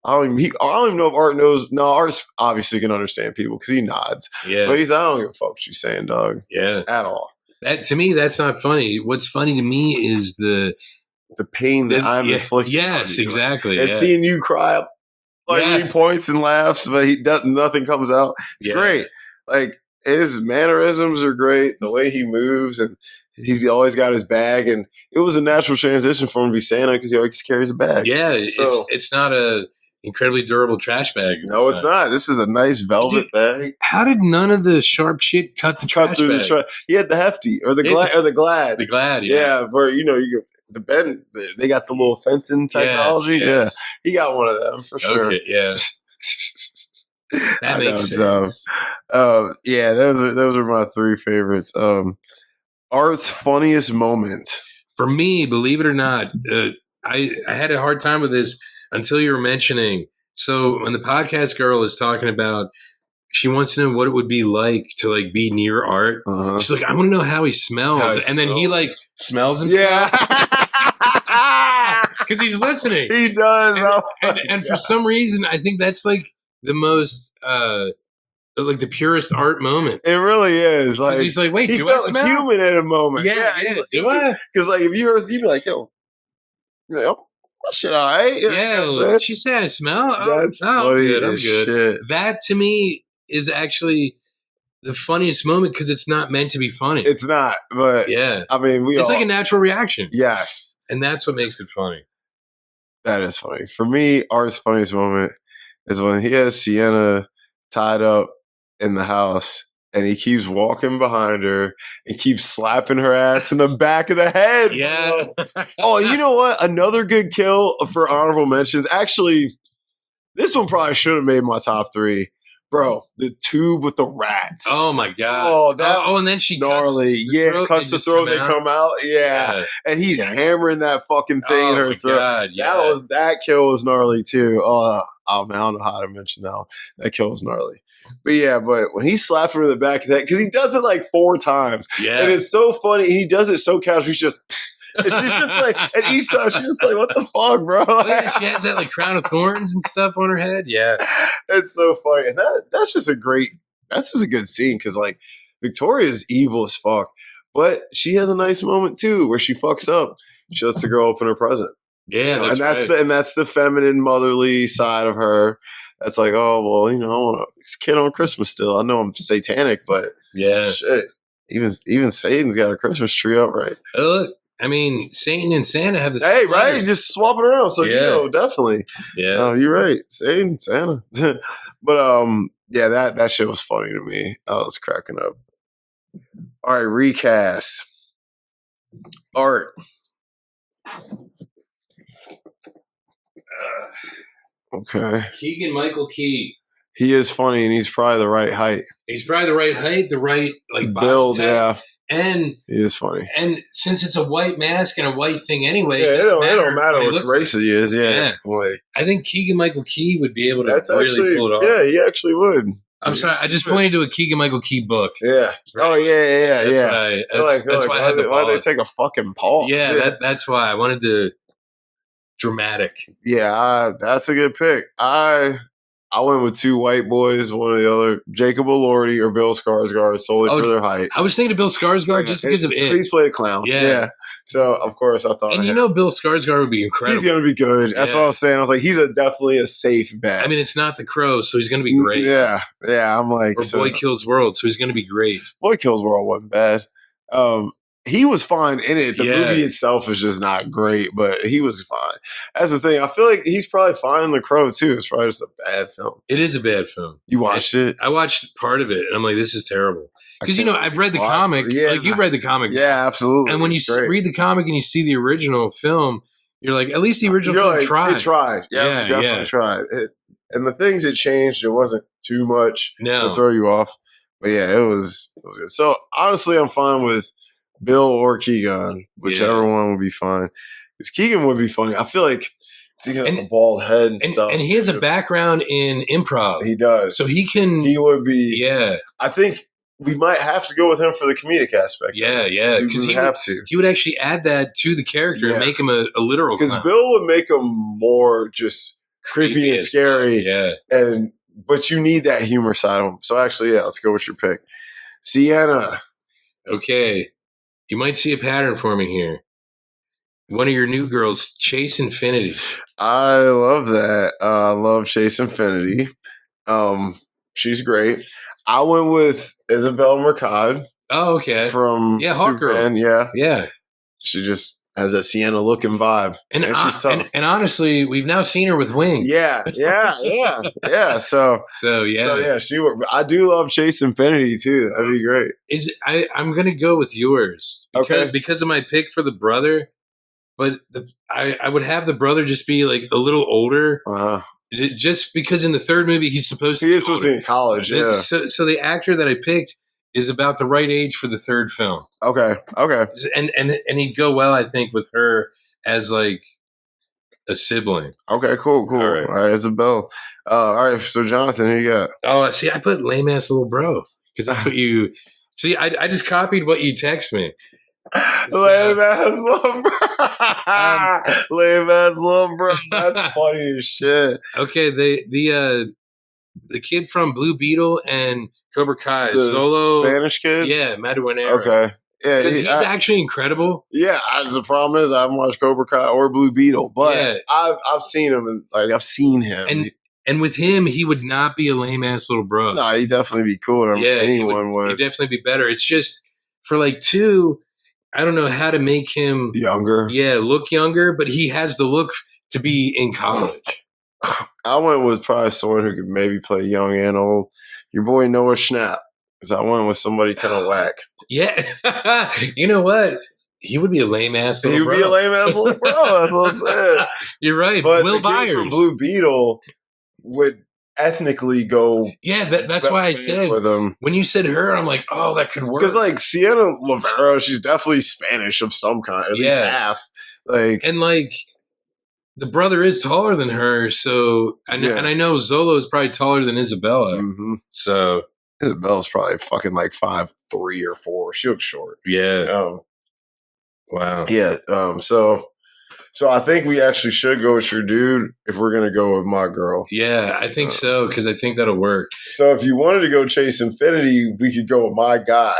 I don't even know if Art knows. No, Art's obviously can understand people because he nods. Yeah. But he's I don't give a fuck what you're saying, dog. Yeah. At all. That to me, that's not funny. What's funny to me is the pain that I'm inflicting. Yes, exactly. And seeing you cry he points and laughs, but nothing comes out. It's great. Like his mannerisms are great. The way he moves and he's always got his bag, and it was a natural transition for him to be Santa because he always carries a bag. Yeah, so, it's not a incredibly durable trash bag. No, it's not. This is a nice velvet bag. How did none of the sharp shit cut the trash bag? He had the hefty or the glad. The glad, yeah. Where you the bend. They got the little fencing technology. Yes. Yeah, he got one of them for sure. Okay, yeah. That makes sense. Those are my three favorites. Art's funniest moment for me, believe it or not, I had a hard time with this until you were mentioning. So when the podcast girl is talking about, she wants to know what it would be like to like be near Art. Uh-huh. She's like, I want to know how he smells, and then he like smells himself. Yeah, because he's listening. He does, and for some reason, I think that's like the most. Like the purest Art moment. It really is. Like he's like, wait, he do felt I smell human at a moment? Yeah. Do I? Because like if you heard, you'd be like, yo, shit, all right. Yeah, she said I smell. That's funny. I'm good. Shit. That to me is actually the funniest moment because it's not meant to be funny. It's not, but I mean, it's like a natural reaction. Yes, and that's what makes it funny. That is funny for me. Art's funniest moment is when he has Sienna tied up in the house and he keeps walking behind her and keeps slapping her ass in the back of the head. Yeah. Oh, you know what? Another good kill for honorable mentions. Actually, this one probably should have made my top three. Bro, the tube with the rats. Oh my god! Oh, that and then she gnarly. Cuts the throat. They come out. Yeah. And he's hammering that fucking thing in her throat. God, yeah. That kill was gnarly too. Oh man, I don't know how to mention that one. That kill was gnarly. But when he slapped her in the back of that, because he does it like 4 times. Yeah. And it's so funny. He does it so casual. He's just. And she's just like, at each time, she's just like, what the fuck, bro? Oh, yeah, she has that like crown of thorns and stuff on her head. Yeah. It's so funny. And that's just a good scene because like Victoria's evil as fuck. But she has a nice moment too where she fucks up. She lets the girl open her present. Yeah, that's the feminine, motherly side of her. That's like, oh well, I want a kid on Christmas still. I know I'm satanic, but yeah, shit. Even Satan's got a Christmas tree up, right? Look, I mean, Satan and Santa have the same Hey, right? letters. Just swap it around. So definitely. Yeah. Oh, you're right. Satan, Santa. But yeah, that shit was funny to me. I was cracking up. All right, recast. Art. Okay. Keegan-Michael Key. He is funny, and he's probably the right height. He's probably the right height, the right like build. Yeah, and he is funny. And since it's a white mask and a white thing anyway, it don't matter what race he is. Yeah. Boy. I think Keegan-Michael Key would be able to really pull it off. Yeah, he actually would. I'm sorry, I just pointed to a Keegan-Michael Key book. Yeah. Right. Oh yeah. That's why I had to why they take a fucking pause? Yeah, that's why I wanted to dramatic. Yeah, that's a good pick. I went with 2 white boys, one or the other, Jacob Elordi or Bill Skarsgård, solely for their height. I was thinking of Bill Skarsgård just because of it. He's played a clown. Yeah. So, of course, I thought. And Bill Skarsgård would be incredible. He's going to be good. That's what I was saying. I was like, he's definitely a safe bet. I mean, it's not The Crow, so he's going to be great. Yeah. I'm like. Or Boy Kills World, so he's going to be great. Boy Kills World wasn't bad. He was fine in it. The movie itself is just not great, but he was fine. That's the thing. I feel like he's probably fine in The Crow, too. It's probably just a bad film. It is a bad film. You watched it? I watched part of it, and I'm like, this is terrible. Because, I've read the comic. Yeah. Like, you've read the comic. Yeah, absolutely. And when you read the comic and you see the original film, you're like, at least the original film tried. It tried. Yeah, it definitely tried. And the things it changed, it wasn't too much to throw you off. But, yeah, it was good. So, honestly, I'm fine with Bill or Keegan, whichever one would be fine. Because Keegan would be funny. I feel like he's got the bald head and stuff. And he has a background in improv. He does. So he can. He would be. Yeah. I think we might have to go with him for the comedic aspect. Yeah. Because he would actually add that to the character and make him a literal clown. Because Bill would make him more just creepy and scary. Yeah. But you need that humor side of him. So actually, let's go with your pick. Sienna. Okay. You might see a pattern forming here. One of your new girls, Chase Infinity. I love that. I love Chase Infinity. She's great. I went with Isabelle Mercado. Oh, okay. From Superman. Yeah. She just has that Sienna looking vibe. And she's tough. And honestly, we've now seen her with wings. Yeah. So she would. I do love Chase Infinity too. That'd be great. I'm gonna go with yours because of my pick for the brother, but I would have the brother just be like a little older. Just because in the third movie he's supposed to be in college. Yeah. So the actor that I picked is about the right age for the third film. Okay. And he'd go well, I think, with her as like a sibling. Okay, cool. All right, Isabel. All right, so Jonathan, who you got? Oh, see, I put lame ass little bro because that's what you see. I just copied what you text me. Lame ass little bro. Lame ass little bro. That's funny as shit. Okay, the kid from Blue Beetle and Cobra Kai, the Solo Spanish kid. Yeah, Maduenera. Okay. Yeah, because he's actually incredible. Yeah, the problem is I haven't watched Cobra Kai or Blue Beetle, but I've seen him and I've seen him. And with him, he would not be a lame ass little bro. No, he'd definitely be cooler. Yeah, anyone would. He'd definitely be better. It's just for like 2, I don't know how to make him younger. Yeah, look younger, but he has the look to be in college. I went with probably someone who could maybe play young and old. Your boy Noah Schnapp. Because I went with somebody kind of whack. Yeah. You know what? He would be a lame ass little bro. He would be a lame ass little bro. That's what I'm saying. You're right. But Will the kid Byers from Blue Beetle would ethnically go. Yeah, that's why I said with them. When you said her, I'm like, oh, that could work. Because like Sienna Lovera, she's definitely Spanish of some kind, at least half. Like, and like the brother is taller than her, so and I know Zolo is probably taller than Isabella. Mm-hmm. So Isabella's probably fucking like 5'3" or 4. She looks short. Yeah. Wow. Yeah. So I think we actually should go with your dude if we're gonna go with my girl. Yeah, I think so, because I think that'll work. So if you wanted to go Chase Infinity, we could go with my guy.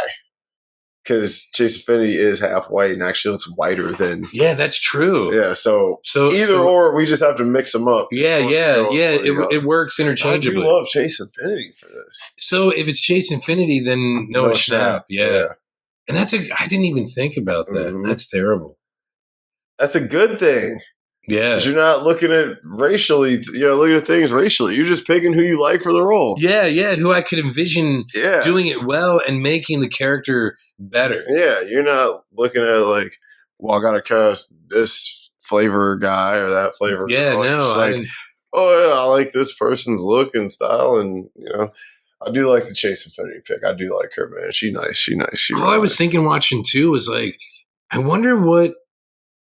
Because Chase Infinity is half white and actually looks whiter than. Yeah, that's true. Yeah, so either or, we just have to mix them up. Yeah. It works interchangeably. I do love Chase Infinity for this. So if it's Chase Infinity, then Noah Schnapp. Yeah. And I didn't even think about that. Mm-hmm. That's terrible. That's a good thing. Yeah. You're not looking at racially, looking at things racially. You're just picking who you like for the role. Yeah, who I could envision doing it well and making the character better. Yeah, you're not looking at like, well, I got to cast this flavor guy or that flavor guy. Yeah, no. It's like, I like this person's look and style, and, I do like the Chase Infinity pick. I do like her, man. She's nice. All I was thinking watching, too, was like, I wonder what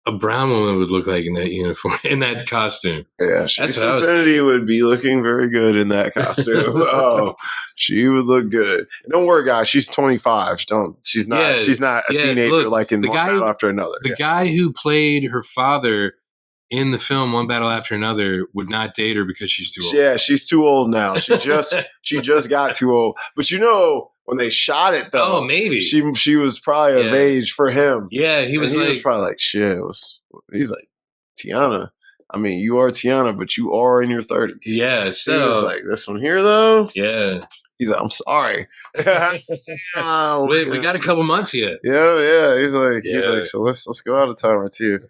a brown woman would look like in that uniform, in that costume. Yeah, Chase Infinity would be looking very good in that costume. She would look good. And don't worry, guys. She's 25. She's not a teenager like in One Battle After Another. The guy who played her father in the film One Battle After Another would not date her because she's too old. Yeah, she's too old now. She just got too old. But when they shot it, though, maybe she was probably of age for him. Yeah, he was probably like, shit. He's like, Tiana. I mean, you are Tiana, but you are in your 30s. Yeah, so he was like, this one here, though. Yeah, he's like, I'm sorry. We got a couple months yet. Yeah. He's like, so let's go out of time or two.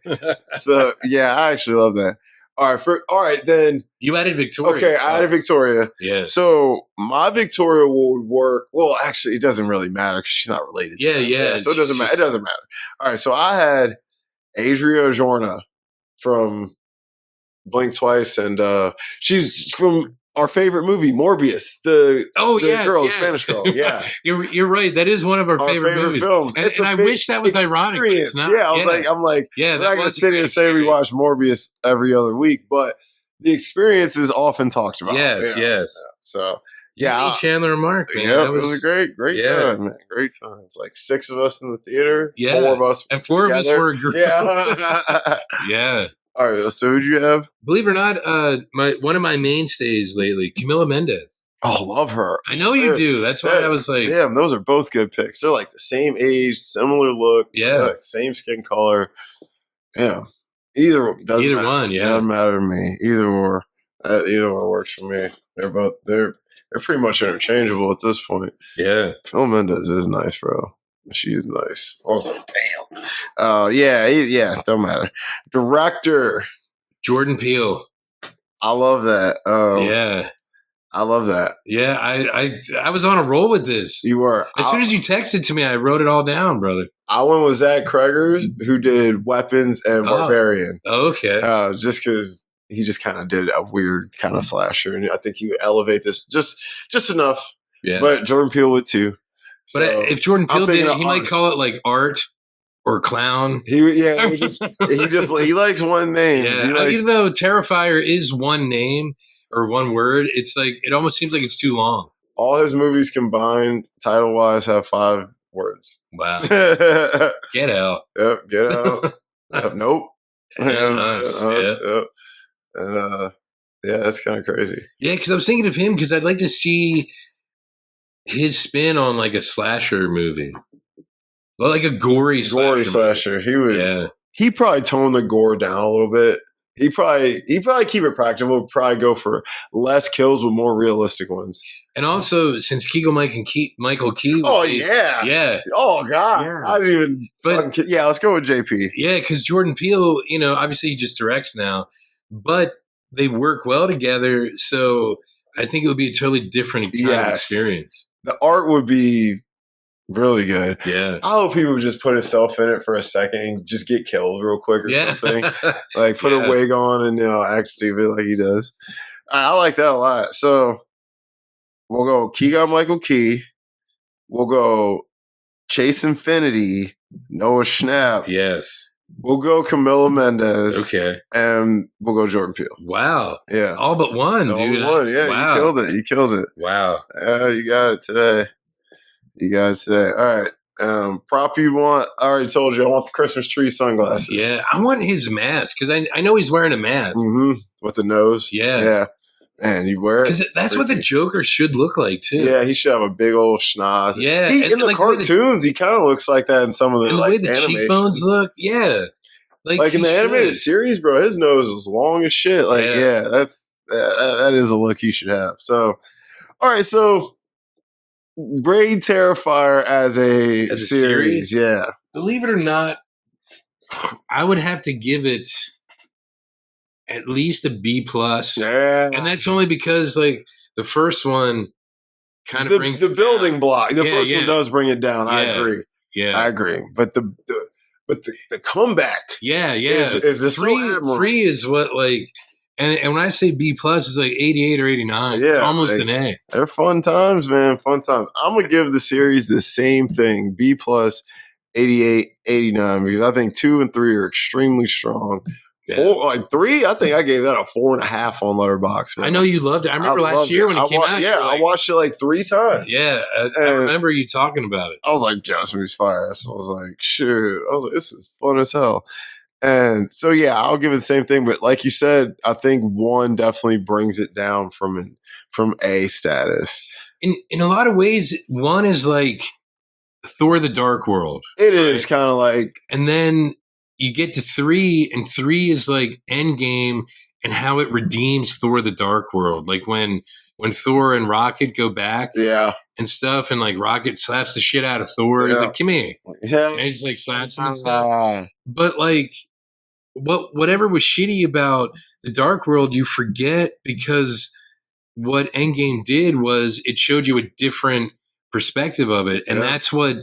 So yeah, I actually love that. All right, then. You added Victoria. Okay, I added Victoria. Yeah. So my Victoria will work. Well, actually, it doesn't really matter because she's not related to them. Yeah. So it doesn't matter. It doesn't matter. All right, so I had Adria Arjona from Blink Twice, and she's from our favorite movie, Morbius. The girl, Spanish girl. Yeah, you're right. That is one of our favorite movies. Films. And I wish that was ironic. It's not. Yeah, I'm like, we're not gonna sit here and say we watch Morbius every other week, but the experience is often talked about. Yes. So Chandler and Mark, man. Yeah, it was a great time, man. Great time. It was like 6 of us in the theater. Yeah, 4 of us, and 4 of us were a group. Yeah, yeah. All right, so who'd you have? Believe it or not, one of my mainstays lately, Camila Mendes. Oh, love her. I know you do. That's why I was like, damn, those are both good picks. They're like the same age, similar look. Yeah, like same skin color. Yeah, either one. Yeah, doesn't matter to me. Either or works for me. They're pretty much interchangeable at this point. Yeah, Phil Mendes is nice, bro. She is nice. I was like, damn. Yeah. Don't matter. Director Jordan Peele. I love that. Yeah, I love that. Yeah, I was on a roll with this. You were. As soon as you texted to me, I wrote it all down, brother. I went with Zach Cregger, who did Weapons and Barbarian. Okay. Just because he just kind of did a weird kind of slasher, and I think he would elevate this just enough. Yeah. But Jordan Peele would too. But if Jordan Peele did it, he might call it like art or clown. He likes one name. Yeah. Even though Terrifier is one name or one word, it's like it almost seems like it's too long. All his movies combined, title wise, have 5 words. Wow. Get out. Yep. Get out. Nope. Us. Yep. And that's kind of crazy. Yeah, because I was thinking of him because I'd like to see his spin on like a slasher movie. Well, like a gory slasher. He would. Yeah. He probably tone the gore down a little bit. He probably keep it practical. Probably go for less kills with more realistic ones. And also, since Michael Key. Oh yeah. Oh god. Yeah. I didn't even. But let's go with JP. Yeah, because Jordan Peele, obviously he just directs now, but they work well together. So I think it would be a totally different kind of experience. The art would be really good. Yeah. I hope he would just put himself in it for a second and just get killed real quick or something. Like put a wig on and act stupid like he does. I like that a lot. So we'll go Keegan Michael Key. We'll go Chase Infinity, Noah Schnapp. Yes. We'll go Camilo Mendez. Okay. And we'll go Jordan Peele. Wow. Yeah. All but one, All dude. but one. Yeah, wow. you killed it. You killed it. Wow. You got it today. You got it today. All right. Prop you want? I already told you. I want the Christmas tree sunglasses. Yeah, I want his mask because I know he's wearing a mask. Mm-hmm. With the nose. Yeah. Yeah. Man, you wear it. Because that's what the Joker should look like, too. Yeah, he should have a big old schnoz. Yeah. In the cartoons, he kind of looks like that in some of the, and the way the cheekbones look. Yeah. Like in the animated series, bro, his nose is long as shit. Like, yeah, that is a look he should have. So, all right, so grade Terrifier as a series. Yeah. Believe it or not, I would have to give it at least a B+. Yeah. And that's only because, like, the first one kind of brings the building block. The first one does bring it down. Yeah. I agree. Yeah. I agree. But the comeback. Yeah. Is three is what, like, and when I say B+, it's like 88 or 89. Yeah, it's almost an A. They're fun times, man. Fun times. I'm going to give the series the same thing, B+, 88, 89, because I think 2 and 3 are extremely strong. Yeah. 3, I think I gave that a 4.5 on Letterboxd. I know you loved it. I remember last year when it came out. Yeah, I watched it like 3 times. Yeah, I remember you talking about it. I was like, yeah, this movie's fire. So I was like, shoot. I was like, this is fun as hell. And so, yeah, I'll give it the same thing. But like you said, I think 1 definitely brings it down from A status. In a lot of ways, 1 is like Thor: The Dark World. It is kind of like, and then you get to 3, and 3 is like Endgame and how it redeems Thor: The Dark World. Like when Thor and Rocket go back, and stuff, and like Rocket slaps the shit out of Thor. He's like, "Come here," and he's like slaps him and stuff. But like, whatever was shitty about the Dark World, you forget because what Endgame did was it showed you a different perspective of it, and that's what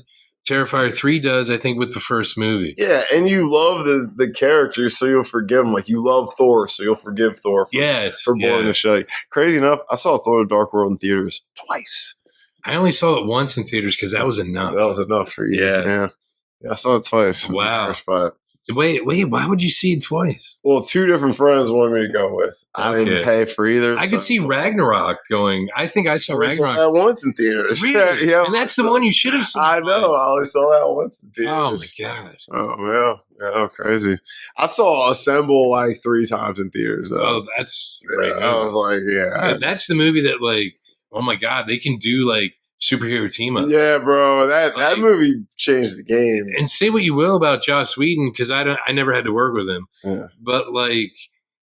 Terrifier 3 does, I think, with the first movie. Yeah, and you love the characters, so you'll forgive him. Like, you love Thor, so you'll forgive Thor for boring the shit. Crazy enough, I saw Thor: The Dark World in theaters twice. I only saw it once in theaters because that was enough. That was enough for you. Yeah, I saw it twice. Wow. Wait, why would you see it twice? Well, 2 different friends wanted me to go with. I didn't pay for either. I could see Ragnarok going. I think I saw Ragnarok. Saw that once in theaters. Really? Yeah, and that's the one you should have seen. I know. I only saw that once in theaters. Oh, my God. Oh, yeah, crazy. I saw Assemble like 3 times in theaters, though. Oh, that's great. I was like, that's the movie that, like, oh, my God, they can do, like, superhero team up. Yeah, bro, that movie changed the game. And say what you will about Joss Whedon, because I never had to work with him, but like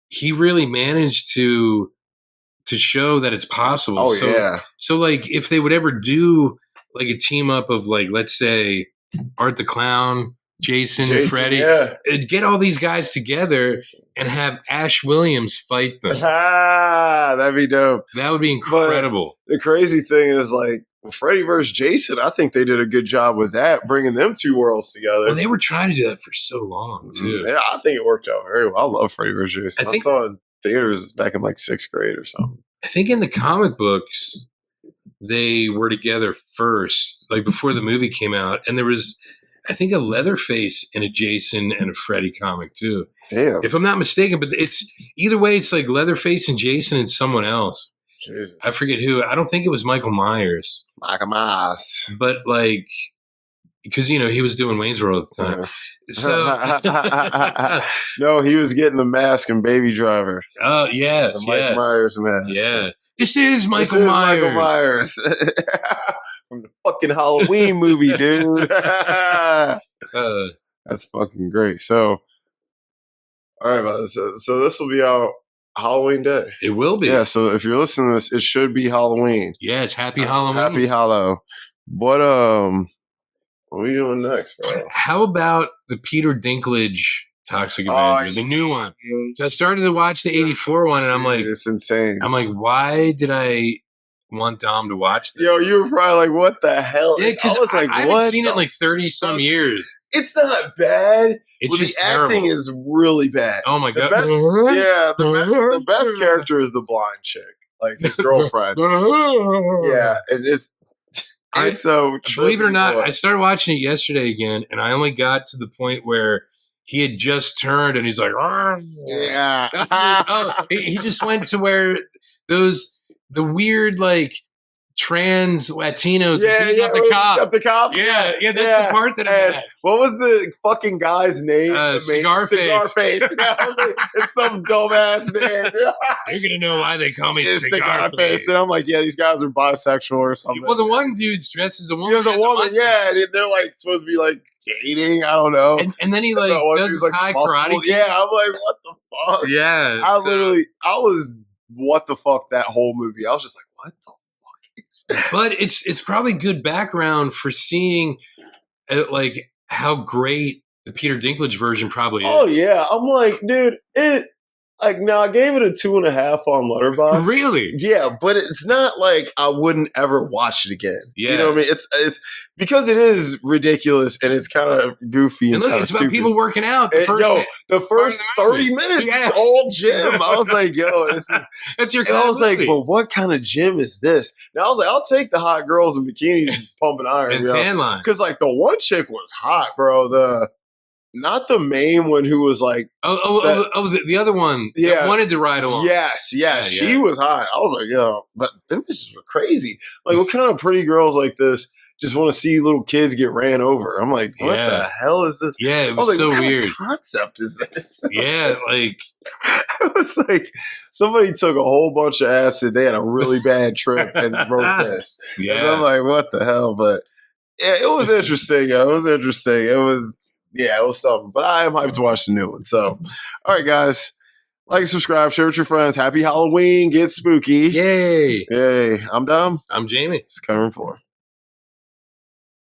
he really managed to show that it's possible. Oh, so like if they would ever do like a team up of like, let's say Art the Clown, Jason and Freddy, it'd get all these guys together and have Ash Williams fight them. That'd be dope. That would be incredible. But the crazy thing is, like, Freddy versus Jason, I think they did a good job with that, bringing them 2 worlds together. Well, they were trying to do that for so long, too. Yeah, I think it worked out very well. I love Freddy versus Jason. I saw it in theaters back in like 6th grade or something. I think in the comic books, they were together first, like before the movie came out. And there was, I think, a Leatherface and a Jason and a Freddy comic, too. Damn. If I'm not mistaken, but it's either way, it's like Leatherface and Jason and someone else. Jesus. I forget who. I don't think it was Michael Myers. Michael Myers. But like, because, he was doing Wayne's World at the time. So no, he was getting the mask and Baby Driver. Oh, yes. The Michael Myers mask. Yeah. This is Michael Myers. Michael Myers. From the fucking Halloween movie, dude. That's fucking great. So, all right, man. So this will be out Halloween Day. It will be. Yeah, so if you're listening to this, it should be Halloween. Yeah, it's Happy Halloween. Happy Hallow. What are we doing next, bro? How about the Peter Dinklage Toxic Avenger, the new one? So I started to watch the 84 one, and I'm like, it's insane. I'm like, why did I want Dom to watch this? Yo, you were probably like, what the hell? Yeah, because I haven't seen it in like 30 some years. It's not bad. It's Well, the just acting terrible. is really bad. Oh my The god! best, yeah, the best character is the blind chick, like his girlfriend. Yeah, and it's so Believe it or trippy, not, boy. I started watching it yesterday again, and I only got to the point where he had just turned, and he's like, Yeah. he just went to where the weird like trans Latinos beating up the really, cop. up the cops. Yeah, that's the part that I'm And at. what was the fucking guy's name? Cigar Cigar Face. Face. Yeah, I was like, it's some dumbass name. You're gonna know why they call me It's Cigar Face. And I'm like, yeah, these guys are bisexual or something. Well, the one dude's dressed as a woman. He was a woman, yeah, and they're like supposed to be like dating. I don't know. And then he like does his high karate. Yeah, I'm like, what the fuck? Yeah, I was what the fuck that whole movie. I was just like, what the fuck is that? But it's probably good background for seeing like how great the Peter Dinklage version probably is. Oh yeah, I'm like, dude, now I gave it a 2.5 on Letterboxd. Really? Yeah, but it's not like I wouldn't ever watch it again. Yeah. You know what I mean? It's because it is ridiculous and it's kind of goofy and look, kind of it's stupid. about people working out. The first 30 minutes, Yeah. all gym. I was like, yo, this is. That's your. And I was like, movie. well, what kind of gym is this? Now I was like, I'll take the hot girls in bikinis pumping iron, and tan line. because like the one chick was hot, bro. Not the main one who was like, the other one that wanted to ride along. Yes, Yeah, she yeah. was hot. I was like, yo, but them bitches were crazy. Like, what kind of pretty girls like this just want to see little kids get ran over? I'm like, what Yeah. the hell is this? Yeah, it I was like, so what kind weird. of concept is this? Yeah, like It was like somebody took a whole bunch of acid. They had a really bad trip and wrote this. yeah. And I'm like, what the hell? But yeah, it was interesting. Yo. It was interesting. It was something. But I am hyped to watch the new one. So, all right, guys, like and subscribe, share with your friends. Happy Halloween. Get spooky. Yay! Yay. I'm Dom. I'm Jamie. It's Covering 4.